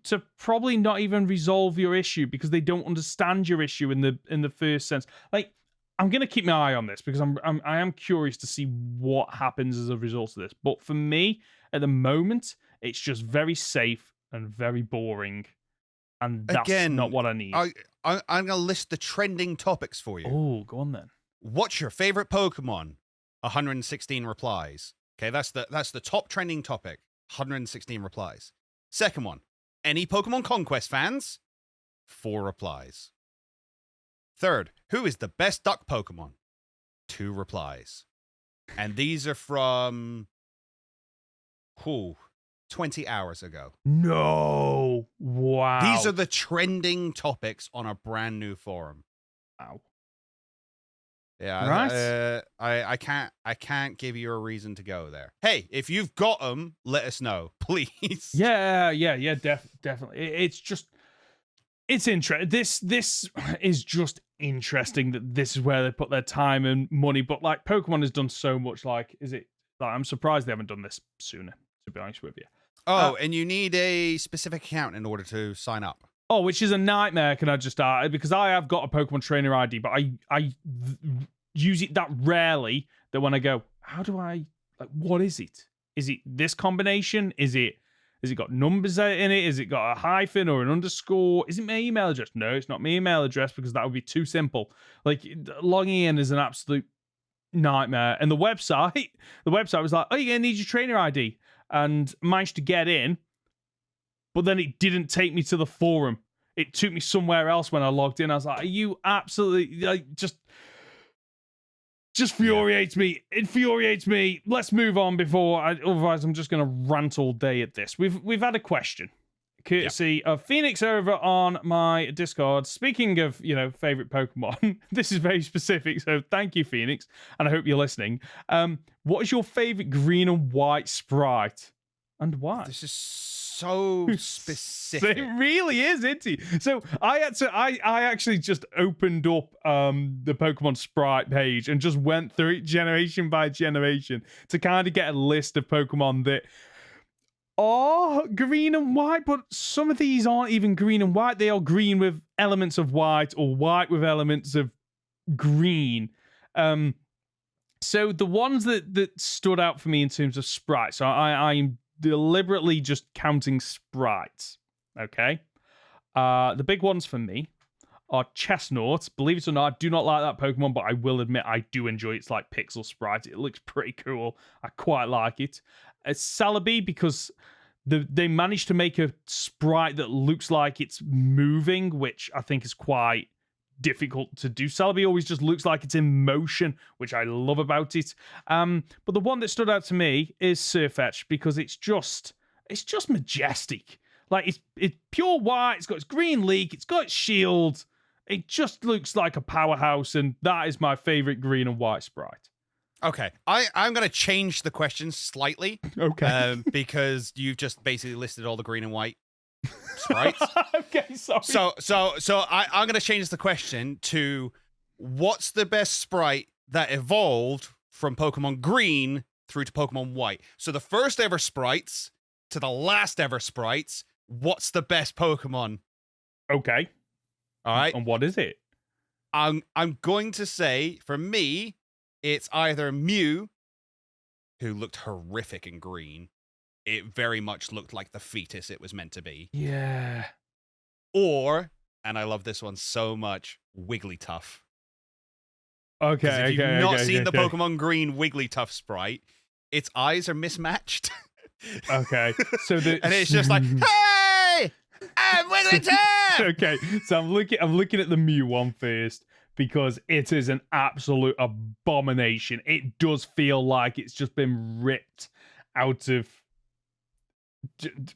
to probably not even resolve your issue because they don't understand your issue in the first sense. Like, I'm gonna keep my eye on this because I am curious to see what happens as a result of this. But for me, at the moment, it's just very safe and very boring, and that's not what I need. I'm gonna list the trending topics for you. Oh, go on then. What's your favorite Pokemon? 116 replies. Okay, that's the top trending topic. 116 replies. Second one, any Pokemon Conquest fans? 4 replies. Third, who is the best duck Pokemon? 2 replies. And these are from 20 hours ago. No. Wow. These are the trending topics on a brand new forum. Wow. Yeah, right. I can't give you a reason to go there. Hey, if you've got them, let us know, please. Yeah, definitely. It's interesting. This is just interesting that this is where they put their time and money. But like Pokemon has done so much. I'm surprised they haven't done this sooner, to be honest with you. Oh, and you need a specific account in order to sign up. Oh, which is a nightmare. Can I just start? Because I have got a Pokemon Trainer ID, but I use it that rarely that when I go, how do I, what is it? Is it this combination? Has it got numbers in it? Has it got a hyphen or an underscore? Is it my email address? No, it's not my email address because that would be too simple. Like, logging in is an absolute nightmare. And the website was like, oh, you're going to need your trainer ID. And managed to get in, but then it didn't take me to the forum. It took me somewhere else when I logged in. I was like, are you absolutely, just infuriates me. Infuriates me. Let's move on otherwise I'm just going to rant all day at this. We've had a question, courtesy of Phoenix over on my Discord. Speaking of, favorite Pokemon, this is very specific, so thank you, Phoenix, and I hope you're listening. What is your favorite green and white sprite, and why? This is so specific. It really is, isn't it? So I actually just opened up the Pokemon Sprite page and just went through it generation by generation to kind of get a list of Pokemon that are green and white, but some of these aren't even green and white. They are green with elements of white or white with elements of green. So the ones that stood out for me in terms of sprites, so I'm deliberately just counting sprites, okay? The big ones for me are Chestnut. Believe it or not, I do not like that Pokemon, but I will admit I do enjoy its like pixel sprite. It looks pretty cool. I quite like it. It's Celebi because they managed to make a sprite that looks like it's moving, which I think is quite difficult to do. Celebi always just looks like it's in motion, which I love about it. But the one that stood out to me is Sirfetch'd because it's just majestic. Like it's pure white. It's got its green leak. It's got its shield. It just looks like a powerhouse, and that is my favorite green and white sprite. Okay, I'm going to change the question slightly. Okay. Because you've just basically listed all the green and white sprites. Okay, sorry. So I'm going to change the question to what's the best sprite that evolved from Pokemon Green through to Pokemon White? So the first ever sprites to the last ever sprites, what's the best Pokemon? Okay. All right. And what is it? I'm going to say, for me, It's either Mew, who looked horrific in green. It very much looked like the fetus it was meant to be. Yeah. Or, and I love this one so much, Wigglytuff. Okay. If you've not seen the Pokemon Green Wigglytuff sprite, its eyes are mismatched. Okay. So and it's just like, hey, I'm Wigglytuff. Okay. So I'm looking at the Mew one first because it is an absolute abomination. It does feel like it's just been ripped out of.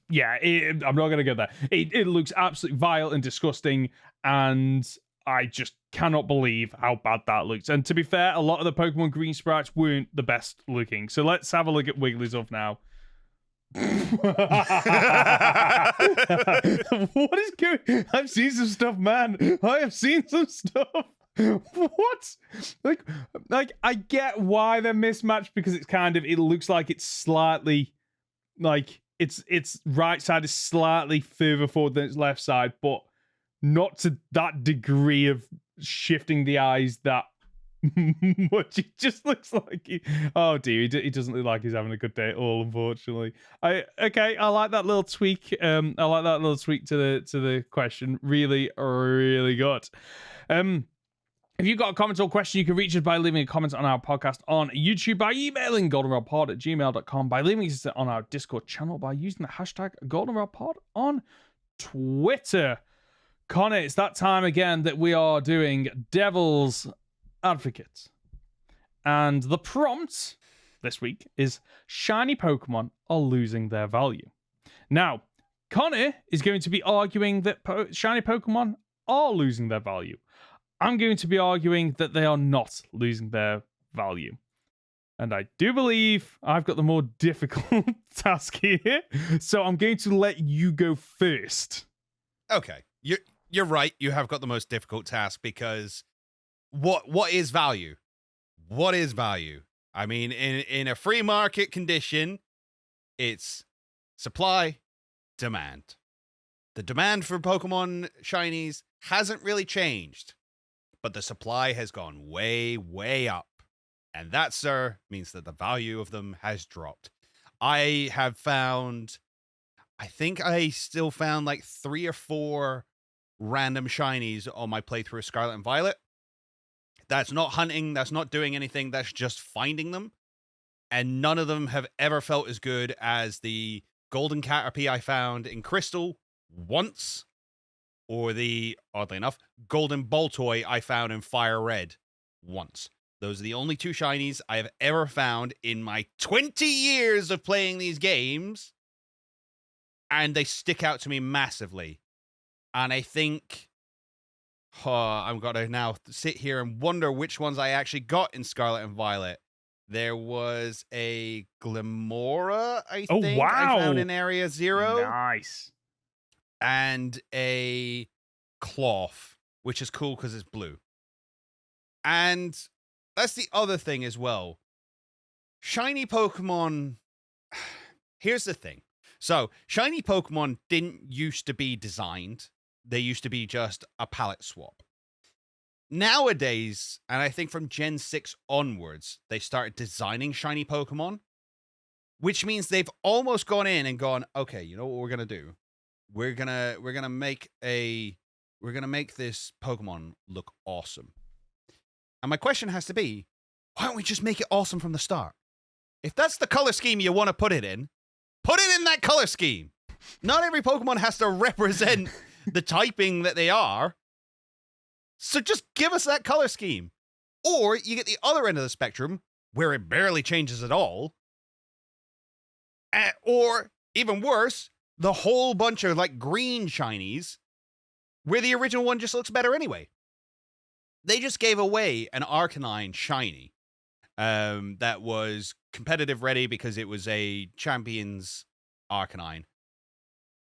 Yeah, I'm not going to go there. It looks absolutely vile and disgusting, and I just cannot believe how bad that looks. And to be fair, a lot of the Pokemon Green sprites weren't the best looking. So let's have a look at Wigglytuff now. What is going? I've seen some stuff, man. I have seen some stuff. What? Like I get why they're mismatched because it looks like it's slightly like its right side is slightly further forward than its left side, but not to that degree of shifting the eyes that much. It just looks like oh dear, he doesn't look like he's having a good day at all, unfortunately. I like that little tweak. I like that little tweak to the question. Really, really good. If you've got a comment or question, you can reach us by leaving a comment on our podcast on YouTube, by emailing goldenrodpod@gmail.com, by leaving us on our Discord channel, by using the hashtag goldenrodpod on Twitter. Connor, it's that time again that we are doing Devil's Advocate. And the prompt this week is shiny Pokemon are losing their value. Now, Connor is going to be arguing that shiny Pokemon are losing their value. I'm going to be arguing that they are not losing their value. And I do believe I've got the more difficult task here. So I'm going to let you go first. Okay. You're right. You have got the most difficult task because what is value? What is value? I mean, in a free market condition, it's supply, demand. The demand for Pokemon shinies hasn't really changed. But the supply has gone way, way up. And that, sir, means that the value of them has dropped. I think I still found like 3 or 4 random shinies on my playthrough of Scarlet and Violet. That's not hunting. That's not doing anything. That's just finding them. And none of them have ever felt as good as the Golden Caterpie I found in Crystal once. Or the, oddly enough, Golden Boltoy I found in Fire Red once. Those are the only 2 shinies I have ever found in my 20 years of playing these games. And they stick out to me massively. And I think I'm going to now sit here and wonder which ones I actually got in Scarlet and Violet. There was a Glimora, I think, I found in Area 0. Nice. And a Cloth, which is cool because it's blue. And that's the other thing as well. Shiny Pokemon. Here's the thing. So, shiny Pokemon didn't used to be designed. They used to be just a palette swap. Nowadays, and I think from Gen 6 onwards, they started designing shiny Pokemon, which means they've almost gone in and gone, okay, you know what we're going to do? We're gonna make this Pokemon look awesome. And my question has to be, why don't we just make it awesome from the start? If that's the color scheme you want to put it in that color scheme. Not every Pokemon has to represent the typing that they are. So just give us that color scheme. Or you get the other end of the spectrum where it barely changes at all. Or even worse, the whole bunch of like green shinies where the original one just looks better anyway. They just gave away an Arcanine shiny that was competitive ready because it was a Champions Arcanine.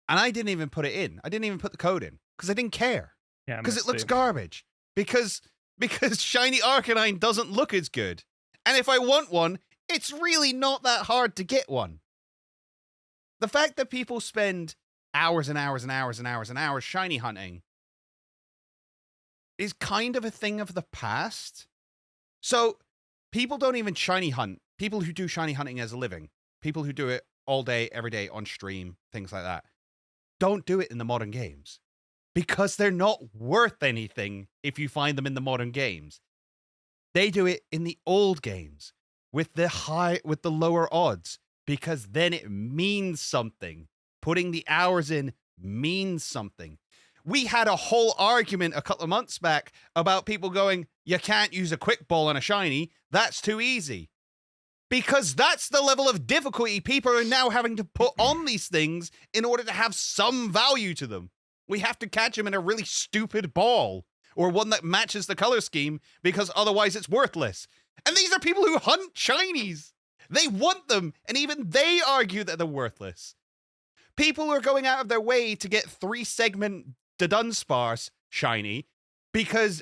And I didn't even put it in. I didn't even put the code in because I didn't care. Yeah, because it looks garbage. Because shiny Arcanine doesn't look as good. And if I want one, it's really not that hard to get one. The fact that people spend hours and hours and hours and hours and hours shiny hunting is kind of a thing of the past. So people don't even shiny hunt. People who do shiny hunting as a living, people who do it all day, every day on stream, things like that, don't do it in the modern games because they're not worth anything if you find them in the modern games. They do it in the old games with the lower odds because then it means something. Putting the hours in means something. We had a whole argument a couple of months back about people going, you can't use a quick ball on a shiny. That's too easy. Because that's the level of difficulty people are now having to put on these things in order to have some value to them. We have to catch them in a really stupid ball or one that matches the color scheme because otherwise it's worthless. And these are people who hunt shinies. They want them, and even they argue that they're worthless. People are going out of their way to get 3-segment the Dunsparce shiny because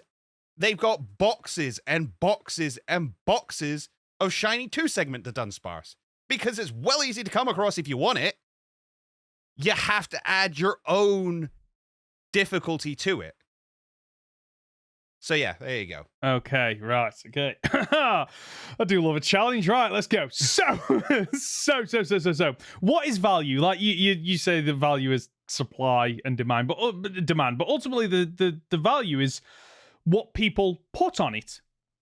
they've got boxes and boxes and boxes of shiny 2-segment the Dunsparce. Because it's well easy to come across if you want it. You have to add your own difficulty to it. So yeah, there you go. Okay, right, okay. I do love a challenge. Right, let's go. So, what is value? Like you say the value is supply and demand, but ultimately the value is what people put on it.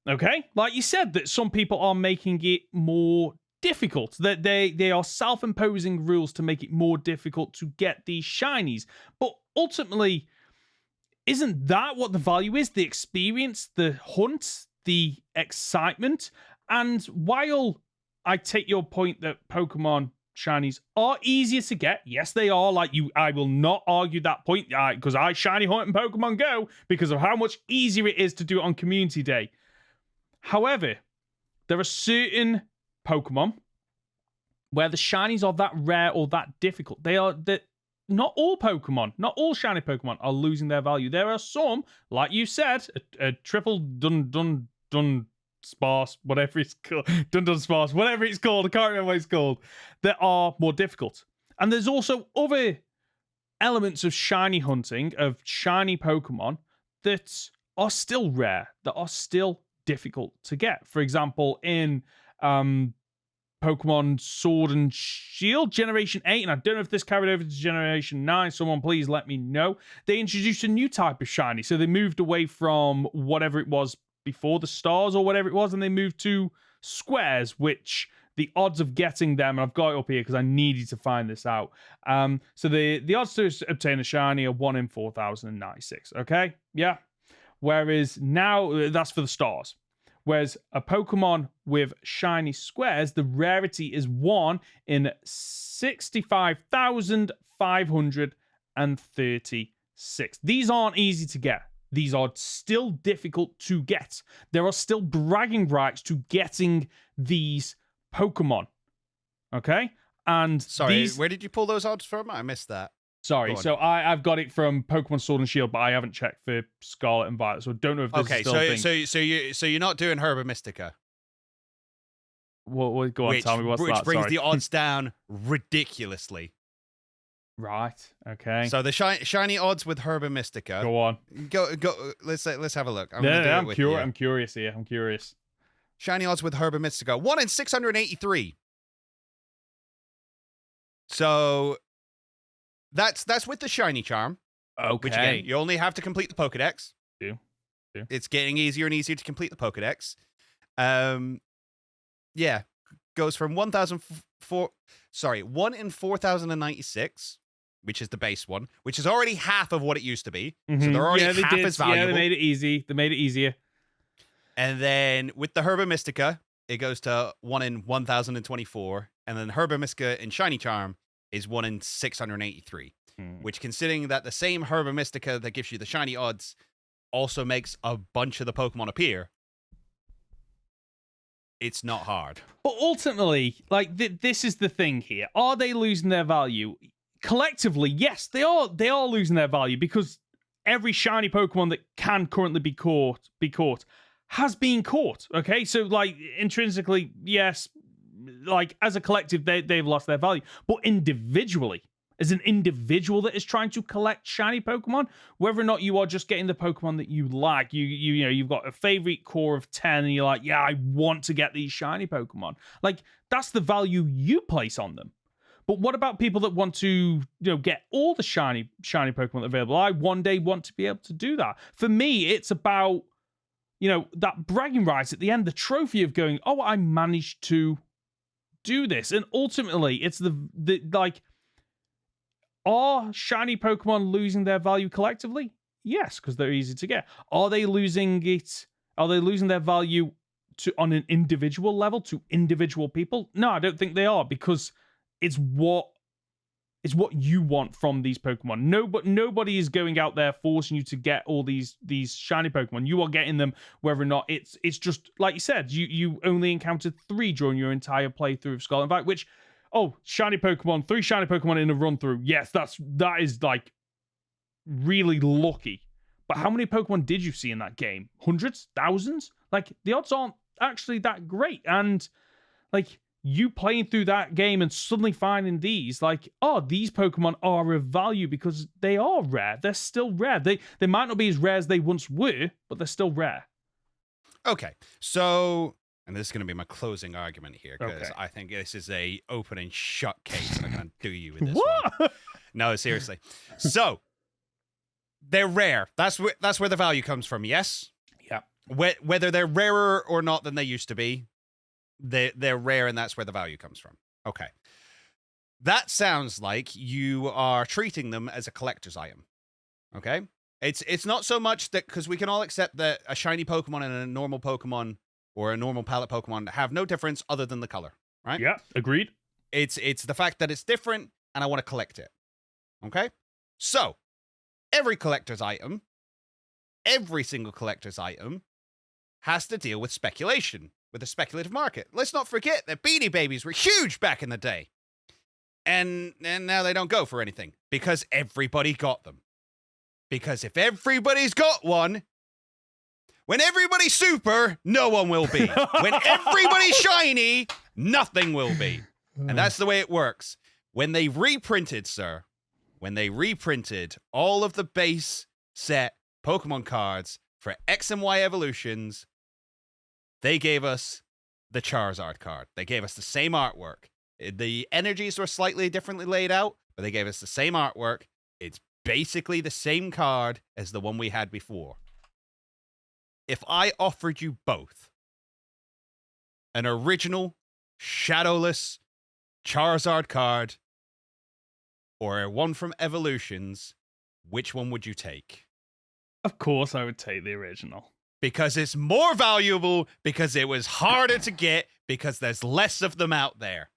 Okay? Like you said, that some people are making it more difficult, that they are self-imposing rules to make it more difficult to get these shinies. But ultimately, isn't that what the value is? The experience, the hunt, the excitement? And while I take your point that Pokemon shinies are easier to get, yes, they are. I will not argue that point because I shiny hunt in Pokemon Go because of how much easier it is to do it on Community Day. However, there are certain Pokemon where the shinies are that rare or that difficult. Not all Pokemon, not all shiny Pokemon are losing their value. There are some, like you said, a triple sparse, whatever it's called, Dunsparce, whatever it's called, I can't remember what it's called, that are more difficult. And there's also other elements of shiny hunting, of shiny Pokemon, that are still rare, that are still difficult to get. For example, in Pokemon Sword and Shield Generation 8, and I don't know if this carried over to Generation 9, someone please let me know, they introduced a new type of shiny. So they moved away from whatever it was before, the stars or whatever it was, and they moved to squares, which the odds of getting them, and I've got it up here because I needed to find this out. So the odds to obtain a shiny are 1 in 4,096, okay? Yeah. Whereas now, that's for the stars. Whereas a Pokemon with shiny squares, the rarity is 1 in 65,536. These aren't easy to get. These are still difficult to get. There are still bragging rights to getting these Pokemon. Okay? And sorry, where did you pull those odds from? I missed that. Sorry, so I've got it from Pokemon Sword and Shield, but I haven't checked for Scarlet and Violet, so I don't know if this is still a thing. So you're not doing Herba Mystica. Well, go on, tell me what's that. Which brings the odds down ridiculously. Right. Okay. So the shiny odds with Herba Mystica. Go on. Go. Let's have a look. I'm curious here. I'm curious. Shiny odds with Herba Mystica. 1 in 683. So that's with the shiny charm. Okay. Which again, you only have to complete the Pokedex. Do. It's getting easier and easier to complete the Pokedex. Yeah. Goes from 1 in 4,096, which is the base one, which is already half of what it used to be. Mm-hmm. So they're already half as valuable. Yeah, they made it easy. They made it easier. And then with the Herba Mystica, it goes to 1 in 1,024. And then Herba Mystica in Shiny Charm is 1 in 683. Which, considering that the same Herba Mystica that gives you the shiny odds also makes a bunch of the Pokemon appear, it's not hard. But ultimately, like, this is the thing here. Are they losing their value? Collectively, yes, they are. They are losing their value because every shiny Pokemon that can currently be caught has been caught. Okay, so like intrinsically, yes, like as a collective, they've lost their value, but individually, as an individual that is trying to collect shiny Pokemon, whether or not you are just getting the Pokemon that you like. You know, you've got a favorite core of 10 and you're like, yeah, I want to get these shiny Pokemon. Like, that's the value you place on them. But what about people that want to, get all the shiny Pokemon available? I one day want to be able to do that. For me, it's about, that bragging rights at the end, the trophy of going, oh, I managed to do this. And ultimately, it's the are shiny Pokemon losing their value collectively? Yes, because they're easy to get. Are they losing it? Are they losing their value on an individual level to individual people? No, I don't think they are, because it's what you want from these Pokemon. Nobody is going out there forcing you to get all these shiny Pokemon. You are getting them whether or not it's just, like you said, you only encountered 3 during your entire playthrough of Scarlet and Violet, which, shiny Pokemon, 3 shiny Pokemon in a run through. Yes, that is like really lucky. But how many Pokemon did you see in that game? Hundreds? Thousands? Like, the odds aren't actually that great. And like, you playing through that game and suddenly finding these, like, these Pokemon are of value because they are rare. They're still rare. They might not be as rare as they once were, but they're still rare. Okay, so, and this is going to be my closing argument here, because I think this is a open and shut case. I'm going to do you with this one. No, seriously. So, they're rare. That's where the value comes from, yes? Yeah. Whether they're rarer or not than they used to be, they're rare, and that's where the value comes from. Okay. That sounds like you are treating them as a collector's item. Okay? It's not so much that, because we can all accept that a shiny Pokemon and a normal Pokemon or a normal palette Pokemon have no difference other than the color, right? Yeah, agreed. It's the fact that it's different, and I want to collect it. Okay? So, every single collector's item has to deal with speculation, with a speculative market. Let's not forget that Beanie Babies were huge back in the day. And now they don't go for anything, because everybody got them. Because if everybody's got one, when everybody's super, no one will be. When everybody's shiny, nothing will be. And that's the way it works. When they reprinted all of the base set Pokemon cards for X and Y evolutions, they gave us the Charizard card. They gave us the same artwork. The energies were slightly differently laid out, but they gave us the same artwork. It's basically the same card as the one we had before. If I offered you both an original, shadowless Charizard card or one from Evolutions, which one would you take? Of course I would take the original. Because it's more valuable, because it was harder to get, because there's less of them out there.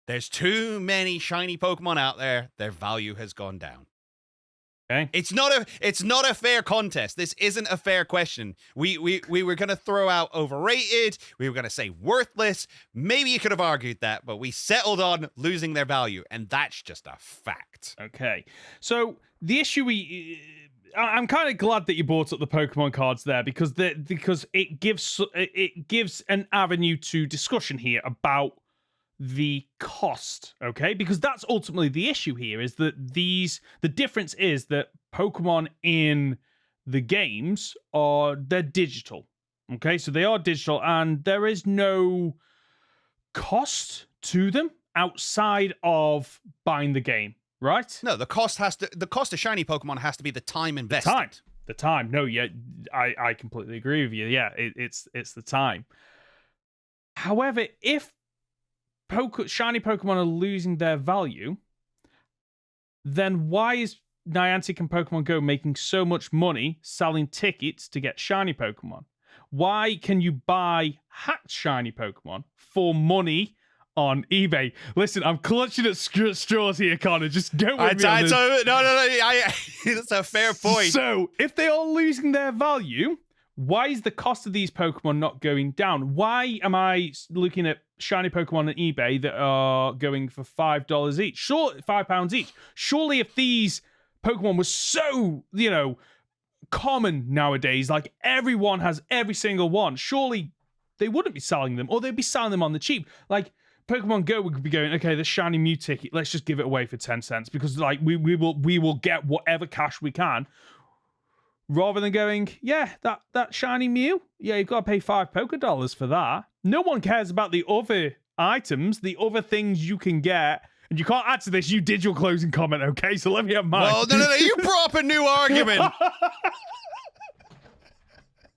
There's too many shiny Pokemon out there. Their value has gone down. Okay. It's not a fair contest. This isn't a fair question. We were going to throw out overrated. We were going to say worthless. Maybe you could have argued that, but we settled on losing their value, and that's just a fact. Okay. So the issue I'm kind of glad that you brought up the Pokemon cards there, because it gives an avenue to discussion here about the cost, okay? Because that's ultimately the issue here, is that the difference is that Pokemon in the games they're digital, okay? So they are digital, and there is no cost to them outside of buying the game, right? No, the cost of shiny Pokemon has to be the time invested. The time. No, yeah, I completely agree with you. Yeah, it's the time. However, if shiny Pokemon are losing their value, then why is Niantic and Pokemon Go making so much money selling tickets to get shiny Pokemon? Why can you buy hacked shiny Pokemon for money on eBay? Listen, I'm clutching at straws here, Connor. Just go with me on this. No. That's a fair point. So, if they are losing their value, why is the cost of these Pokemon not going down? Why am I looking at shiny Pokemon on eBay that are going for $5 each? Sure, £5 each. Surely if these Pokemon were so, common nowadays, like everyone has every single one, surely they wouldn't be selling them, or they'd be selling them on the cheap. Like, Pokemon Go would be going, okay, the shiny Mew ticket, let's just give it away for 10 cents because like we will get whatever cash we can. Rather than going, yeah, that shiny Mew, yeah, you've got to pay $5 for that. No one cares about the other items, the other things you can get. And you can't add to this. You did your closing comment, okay? So let me have mine. Well, no. You brought up a new argument.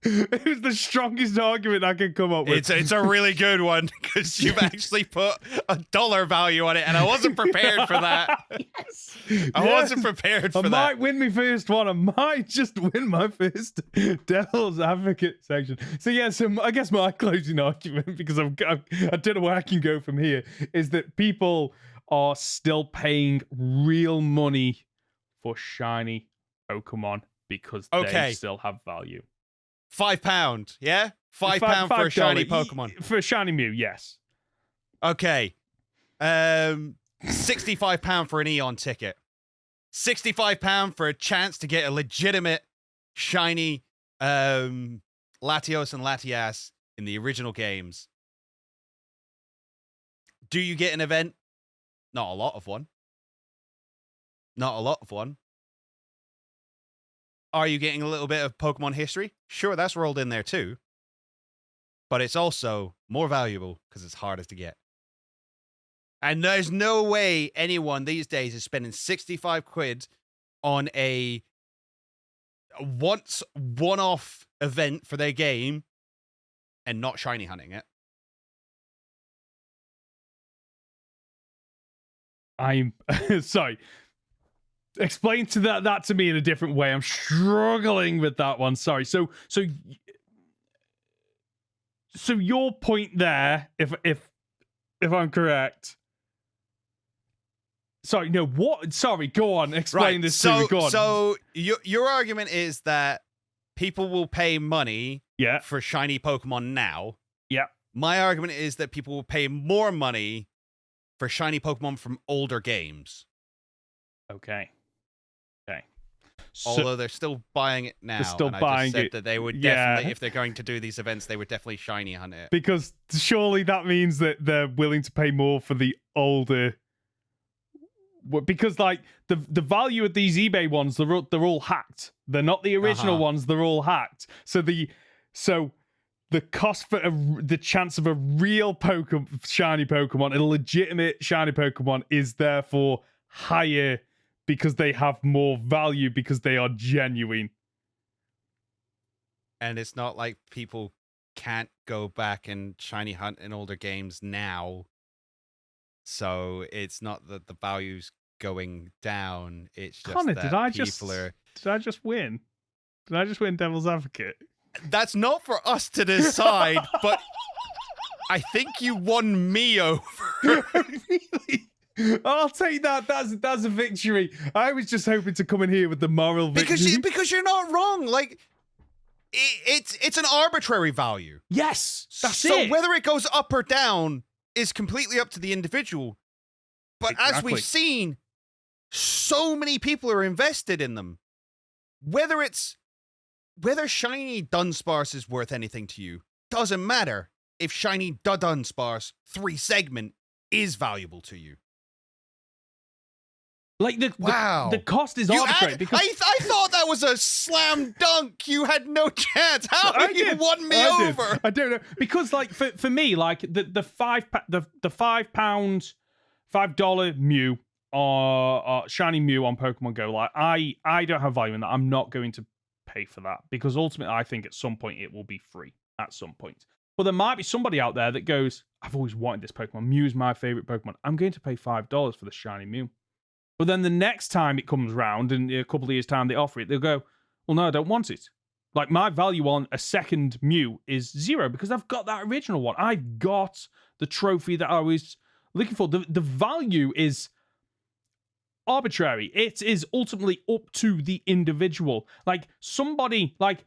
It was the strongest argument I could come up with. It's a really good one because you've actually put a dollar value on it, and I wasn't prepared for that. Yes. I wasn't prepared for that. I might win my first one. I might just win my first Devil's Advocate section. So yeah, I guess my closing argument, because I don't know where I can go from here, is that people are still paying real money for shiny Pokemon because they still have value. £5, yeah? £5 for a shiny Pokemon. For a shiny Mew, yes. Okay. £65 for an Eon ticket. £65 for a chance to get a legitimate shiny Latios and Latias in the original games. Do you get an event? Not a lot of one. Not a lot of one. Are you getting a little bit of Pokemon history? Sure, that's rolled in there too. But it's also more valuable because it's harder to get. And there's no way anyone these days is spending 65 quid on a one-off event for their game and not shiny hunting it. I'm sorry. Explain to that to me in a different way. I'm struggling with that one. Sorry. So your point there, if I'm correct. Sorry, no, what? Sorry, go on. Explain this to me. Go on. So your argument is that people will pay money for shiny Pokemon now. Yeah. My argument is that people will pay more money for shiny Pokemon from older games. Okay. Although they're still buying it now. They're still and buying I just said it. that they would definitely, if they're going to do these events, they would definitely shiny hunt it. Because surely that means that they're willing to pay more for the older. Because like the value of these eBay ones, they're all hacked. They're not the original ones. They're all hacked. So the cost for the chance of a real shiny Pokemon, a legitimate shiny Pokemon, is therefore higher. Because they have more value because they are genuine. And it's not like people can't go back and shiny hunt in older games now. So it's not that the value's going down. It's just Conor, that did I just win? Did I just win Devil's Advocate? That's not for us to decide, but I think you won me over. Really? I'll take that. That's a victory. I was just hoping to come in here with the moral victory. Because you're not wrong. Like it's an arbitrary value. Yes, that's it. So whether it goes up or down is completely up to the individual. But exactly. As we've seen, so many people are invested in them. Whether shiny Dunsparce is worth anything to you doesn't matter if shiny Dunsparce 3 segment is valuable to you. Like the cost is arbitrary because I thought that was a slam dunk. You had no chance. How have you won me over? I don't know because like for me like the $5 Mew or shiny Mew on Pokemon Go, like I don't have value in that. I'm not going to pay for that because ultimately I think at some point it will be free at some point. But there might be somebody out there that goes, I've always wanted this Pokemon. Mew's my favorite Pokemon. I'm going to pay $5 for the shiny Mew. But then the next time it comes round, in a couple of years' time they offer it, they'll go, well, no, I don't want it. Like, my value on a second Mew is 0 because I've got that original one. I've got the trophy that I was looking for. The value is arbitrary. It is ultimately up to the individual. Like, somebody, like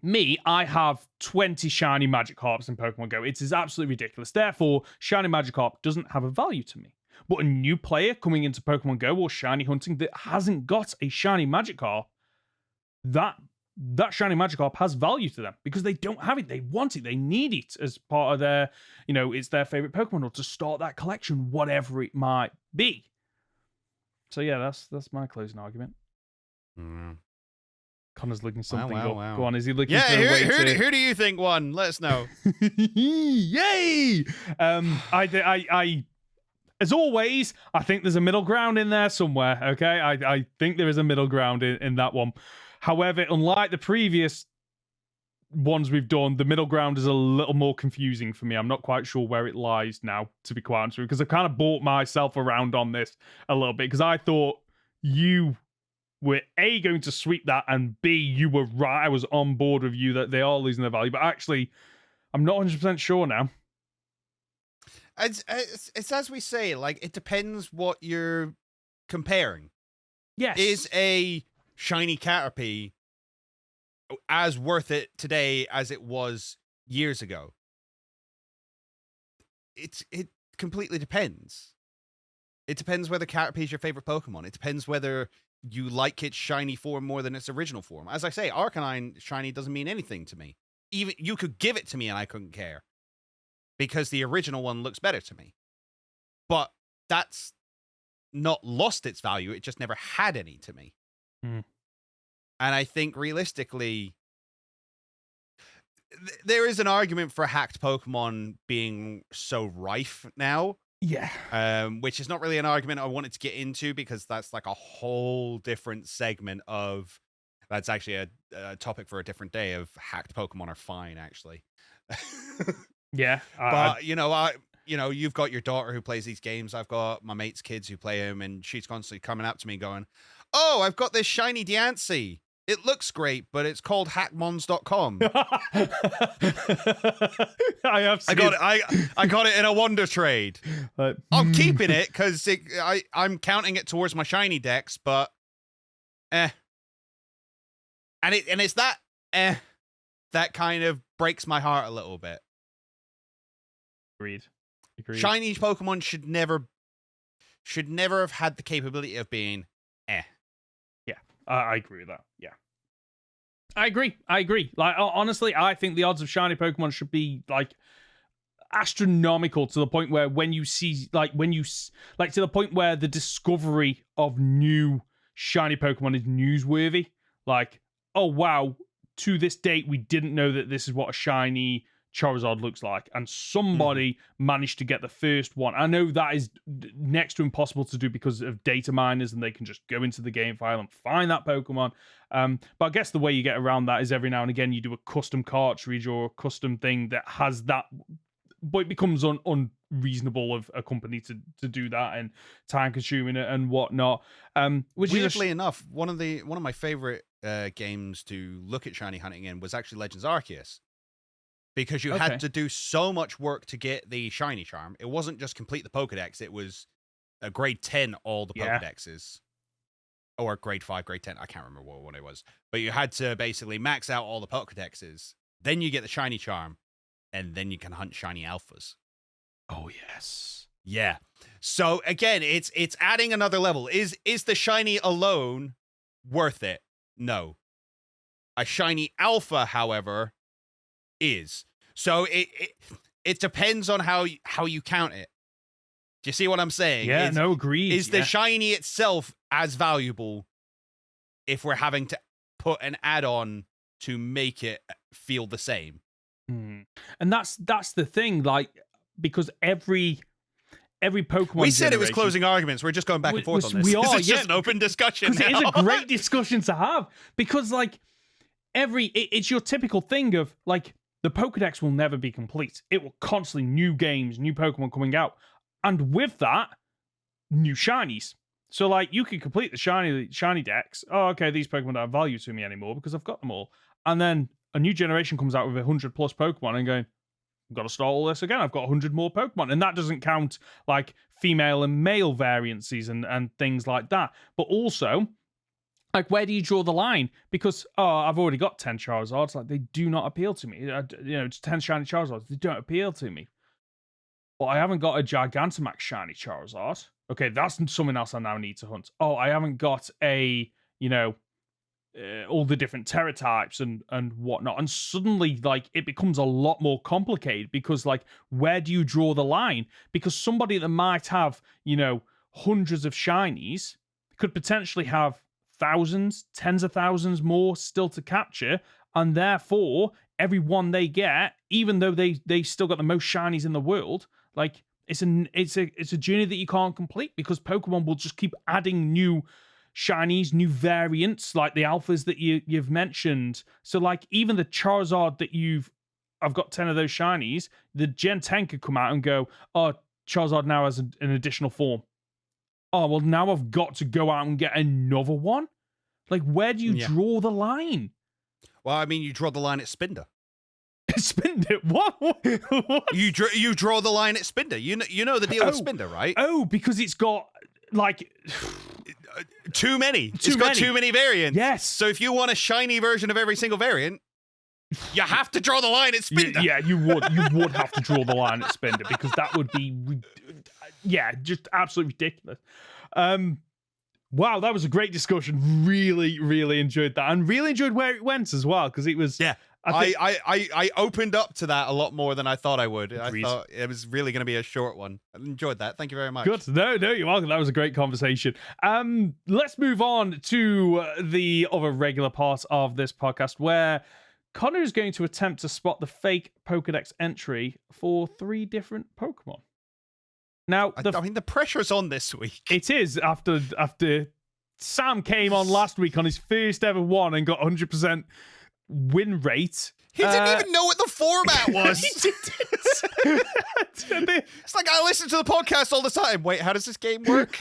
me, I have 20 shiny Magikarps in Pokemon Go. It is absolutely ridiculous. Therefore, shiny Magikarp doesn't have a value to me. But a new player coming into Pokemon Go or shiny hunting that hasn't got a shiny Magikarp, that that shiny Magikarp has value to them because they don't have it. They want it. They need it as part of their, it's their favorite Pokemon or to start that collection, whatever it might be. So yeah, that's my closing argument. Connor's looking something up. Wow. Go on, is he looking for a way to... who do you think won? Let us know. Yay! I as always, I think there's a middle ground in there somewhere, okay? I think there is a middle ground in that one. However, unlike the previous ones we've done, the middle ground is a little more confusing for me. I'm not quite sure where it lies now, to be quite honest with you, because I kind of bought myself around on this a little bit, because I thought you were A, going to sweep that, and B, you were right. I was on board with you that they are losing their value, but actually, I'm not 100% sure now. It's as we say, like, it depends what you're comparing. Yes. Is a shiny Caterpie as worth it today as it was years ago? It completely depends. It depends whether Caterpie is your favorite Pokemon. It depends whether you like its shiny form more than its original form. As I say, Arcanine shiny doesn't mean anything to me. Even you could give it to me and I couldn't care, because the original one looks better to me. But that's not lost its value. It just never had any to me. And I think realistically, there is an argument for hacked Pokemon being so rife now. Yeah. Which is not really an argument I wanted to get into, because that's like a whole different segment of... That's actually a topic for a different day of hacked Pokemon are fine, actually. Yeah. But, you've got your daughter who plays these games. I've got my mate's kids who play them, and she's constantly coming up to me going, "Oh, I've got this shiny Diancie. It looks great, but it's called hackmons.com. I got it in a Wonder Trade. I'm keeping it because I'm counting it towards my shiny decks, but And it's that that kind of breaks my heart a little bit. Agreed. Shiny Pokemon should never have had the capability of being Yeah, I agree with that. Yeah. I agree. Like, honestly, I think the odds of shiny Pokemon should be, like, astronomical, to the point where when you see, to the point where the discovery of new shiny Pokemon is newsworthy. Like, oh, wow, to this date, we didn't know that this is what a shiny Charizard looks like, and somebody managed to get the first one. I know that is next to impossible to do because of data miners, and they can just go into the game file and find that Pokemon. But I guess the way you get around that is every now and again you do a custom cartridge or a custom thing that has that, but it becomes unreasonable of a company to do that, and time consuming and whatnot. Which weirdly enough, one of my favorite games to look at shiny hunting in was actually Legends Arceus. Because you had to do so much work to get the shiny charm. It wasn't just complete the Pokedex. It was a grade 10, all the Pokedexes. Or grade 5, grade 10. I can't remember what one it was. But you had to basically max out all the Pokedexes. Then you get the shiny charm. And then you can hunt shiny alphas. Oh, yes. Yeah. So, again, it's adding another level. Is the shiny alone worth it? No. A shiny alpha, however, is. So it depends on how you count it. Do you see what I'm saying? Yeah, agreed. Is the shiny itself as valuable if we're having to put an add-on to make it feel the same? And that's the thing, like, because every Pokemon we said it was closing arguments. We're just going back and forth on this. We are, it's just an open discussion now. It is a great discussion to have, because, like, it's your typical thing of, like, the Pokedex will never be complete. It will constantly new games, new Pokemon coming out. And with that, new shinies. So, like, you can complete the shiny decks. Oh, okay, these Pokemon don't have value to me anymore because I've got them all. And then a new generation comes out with 100 plus Pokemon and going, I've got to start all this again. I've got 100 more Pokemon. And that doesn't count, like, female and male variances and things like that. But also, like, where do you draw the line? Because, I've already got 10 Charizards. Like, they do not appeal to me. It's 10 shiny Charizards. They don't appeal to me. But I haven't got a Gigantamax shiny Charizard. Okay, that's something else I now need to hunt. Oh, I haven't got a, all the different terror types and whatnot, and suddenly like it becomes a lot more complicated because like where do you draw the line? Because somebody that might have hundreds of shinies could potentially have thousands, tens of thousands more still to capture, and therefore every one they get, even though they still got the most shinies in the world, like it's a journey that you can't complete because Pokemon will just keep adding new shinies, new variants, like the alphas that you've mentioned. So like even the Charizard that I've got 10 of those shinies, the Gen 10 could come out and go, oh, Charizard now has an additional form. Oh, well, now I've got to go out and get another one? Like, where do you draw the line? Well, I mean, you draw the line at Spinder. Spinder? What? You draw the line at Spinder. You know the deal with Spinder, right? Oh, because it's got, like... too many. It's got too many variants. Yes. So if you want a shiny version of every single variant, you have to draw the line at Spinder. Yeah, you would. You would have to draw the line at Spinder because that would be... just absolutely ridiculous. Wow, that was a great discussion. Really, really enjoyed that, and really enjoyed where it went as well because it was. Yeah, I opened up to that a lot more than I thought I would. Agreed. I thought it was really going to be a short one. I enjoyed that. Thank you very much. Good. No, you're welcome. That was a great conversation. Let's move on to the other regular part of this podcast where Conor is going to attempt to spot the fake Pokedex entry for 3 different Pokemon. Now, I mean, the pressure's on this week. It is after Sam came on last week on his first ever one and got 100% win rate. He didn't even know what the format was. He didn't. It's like I listen to the podcast all the time. Wait, how does this game work?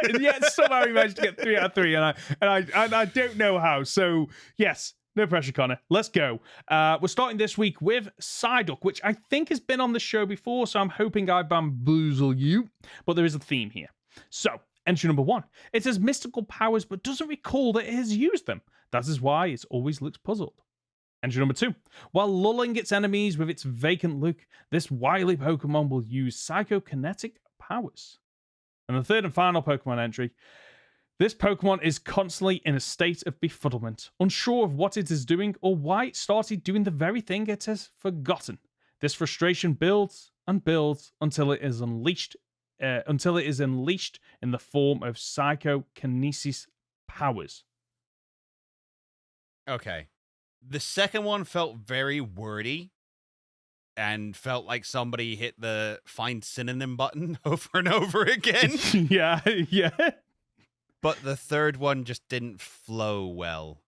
And yet somehow he managed to get 3 out of 3, and I don't know how. So yes. No pressure, Connor. Let's go. We're starting this week with Psyduck, which I think has been on the show before, so I'm hoping I bamboozle you. But there is a theme here. So, entry number 1. It has mystical powers, but doesn't recall that it has used them. That is why it always looks puzzled. Entry number 2. While lulling its enemies with its vacant look, this wily Pokemon will use psychokinetic powers. And the third and final Pokemon entry. This Pokemon is constantly in a state of befuddlement, unsure of what it is doing or why it started doing the very thing it has forgotten. This frustration builds and builds until it is unleashed in the form of psychokinesis powers. Okay. The second one felt very wordy and felt like somebody hit the find synonym button over and over again. Yeah. But the third one just didn't flow well.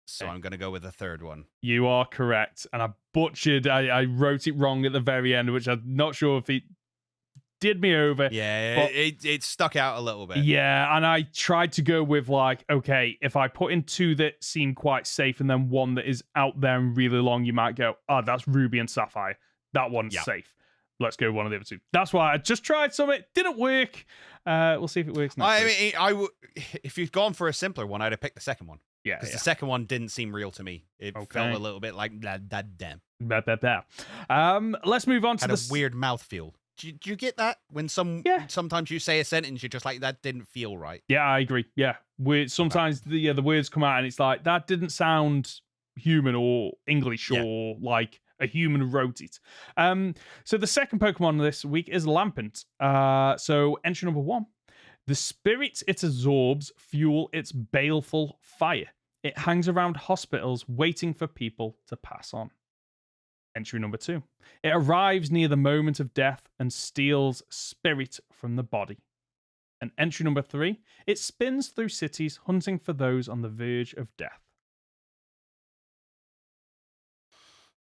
So I'm going to go with the third one. You are correct. And I butchered, I wrote it wrong at the very end, which I'm not sure if it did me over. Yeah, but it stuck out a little bit. Yeah, and I tried to go with like, okay, if I put in 2 that seem quite safe and then 1 that is out there and really long, you might go, oh, that's Ruby and Sapphire. That one's safe. Let's go with one of the other 2. That's why I just tried some. It didn't work. We'll see if it works next week. I mean, if you'd gone for a simpler one, I'd have picked the second one. Yeah, because the second one didn't seem real to me. It felt a little bit like that. Damn. Let's move on to Had a weird mouthfeel. Do you get that when sometimes you say a sentence, you're just like that didn't feel right? Yeah, I agree. Yeah, sometimes the words come out and it's like that didn't sound human or English or like a human wrote it. So the second Pokemon this week is Lampent. So entry number 1. The spirits it absorbs fuel its baleful fire. It hangs around hospitals waiting for people to pass on. Entry number 2. It arrives near the moment of death and steals spirit from the body. And entry number 3. It spins through cities hunting for those on the verge of death.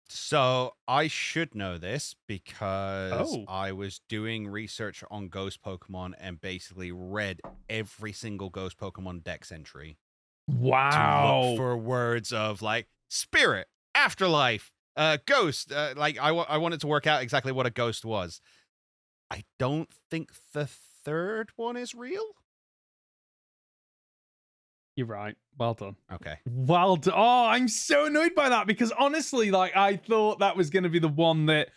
So I should know this because I was doing research on ghost Pokemon and basically read every single ghost Pokemon Dex entry. Wow. To look for words of like spirit, afterlife, ghost. Like I wanted to work out exactly what a ghost was. I don't think the third one is real. You're right. Well done. Okay. Well done. Oh, I'm so annoyed by that because honestly, like I thought that was going to be the one that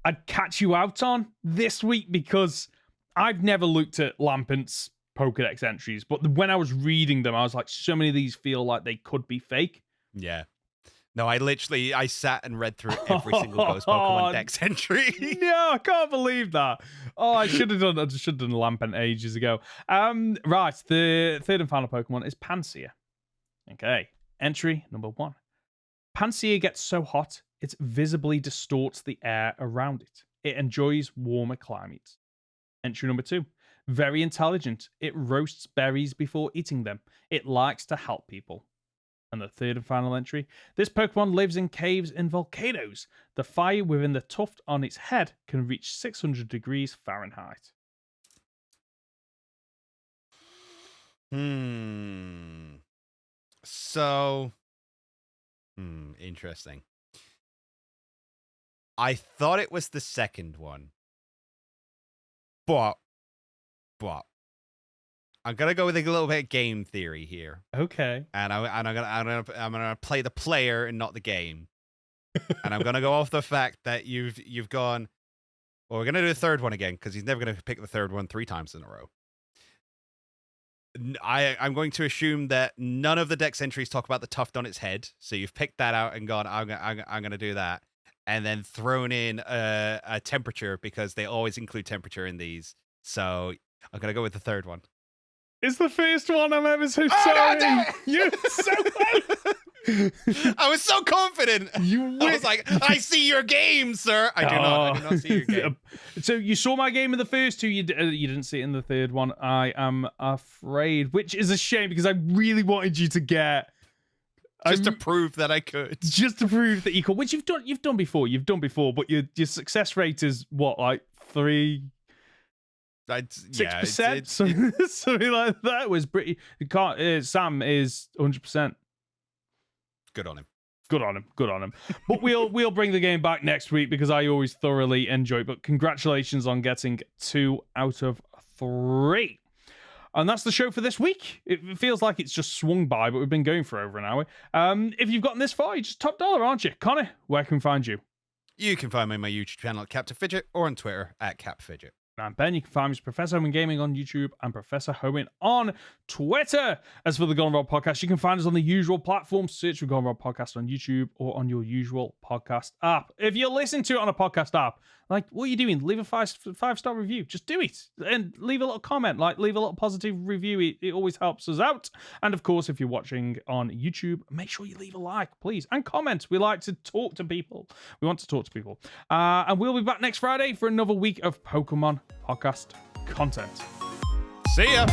I'd catch you out on this week because I've never looked at Lampent's Pokedex entries, but when I was reading them, I was like, so many of these feel like they could be fake. Yeah. No, I sat and read through every single Ghost Pokemon Dex entry. No, I can't believe that. Oh, I should have done Lampent ages ago. Right, the third and final Pokemon is Pansear. Okay, entry number 1. Pansear gets so hot, it visibly distorts the air around it. It enjoys warmer climates. Entry number 2. Very intelligent. It roasts berries before eating them. It likes to help people. And the third and final entry. This Pokemon lives in caves and volcanoes. The fire within the tuft on its head can reach 600 degrees Fahrenheit. So, interesting. I thought it was the second one. But I'm gonna go with a little bit of game theory here. Okay. And I'm gonna play the player and not the game. And I'm gonna go off the fact that you've gone. Well, we're gonna do the third one again because he's never gonna pick the third one 3 times in a row. I'm going to assume that none of the Dex entries talk about the tuft on its head, so you've picked that out and gone. I'm gonna do that, and then thrown in a temperature because they always include temperature in these. So I'm gonna go with the third one. It's the first one. I'm ever so sorry. No, You're so close. I was so confident. I was like, I see your game, sir. I do not see your game. So you saw my game in the first 2. You didn't see it in the third one. I am afraid, which is a shame because I really wanted you to get. Just to prove that I could. Just to prove that you could, which you've done before. You've done before, but your success rate is what, like 3. 6%, something like that. Was pretty. Sam is 100%. Good on him. Good on him. But we'll bring the game back next week because I always thoroughly enjoy it. But congratulations on getting 2 out of 3. And that's the show for this week. It feels like it's just swung by, but we've been going for over an hour. If you've gotten this far, you're just top dollar, aren't you? Connor, where can we find you? You can find me on my YouTube channel at Captain Fidget or on Twitter at CapFidget. I'm Ben. You can find me as Professor Hoenn Gaming on YouTube and Professor Hoenn on Twitter. As for the Goldenrod Podcast, you can find us on the usual platforms. Search for Goldenrod Podcast on YouTube or on your usual podcast app. If you listen to it on a podcast app, like, what are you doing? Leave a 5-star review. Just do it. And leave a little comment. Like, leave a little positive review. It always helps us out. And, of course, if you're watching on YouTube, make sure you leave a like, please. And comment. We like to talk to people. We want to talk to people. And we'll be back next Friday for another week of Pokemon podcast content. See ya.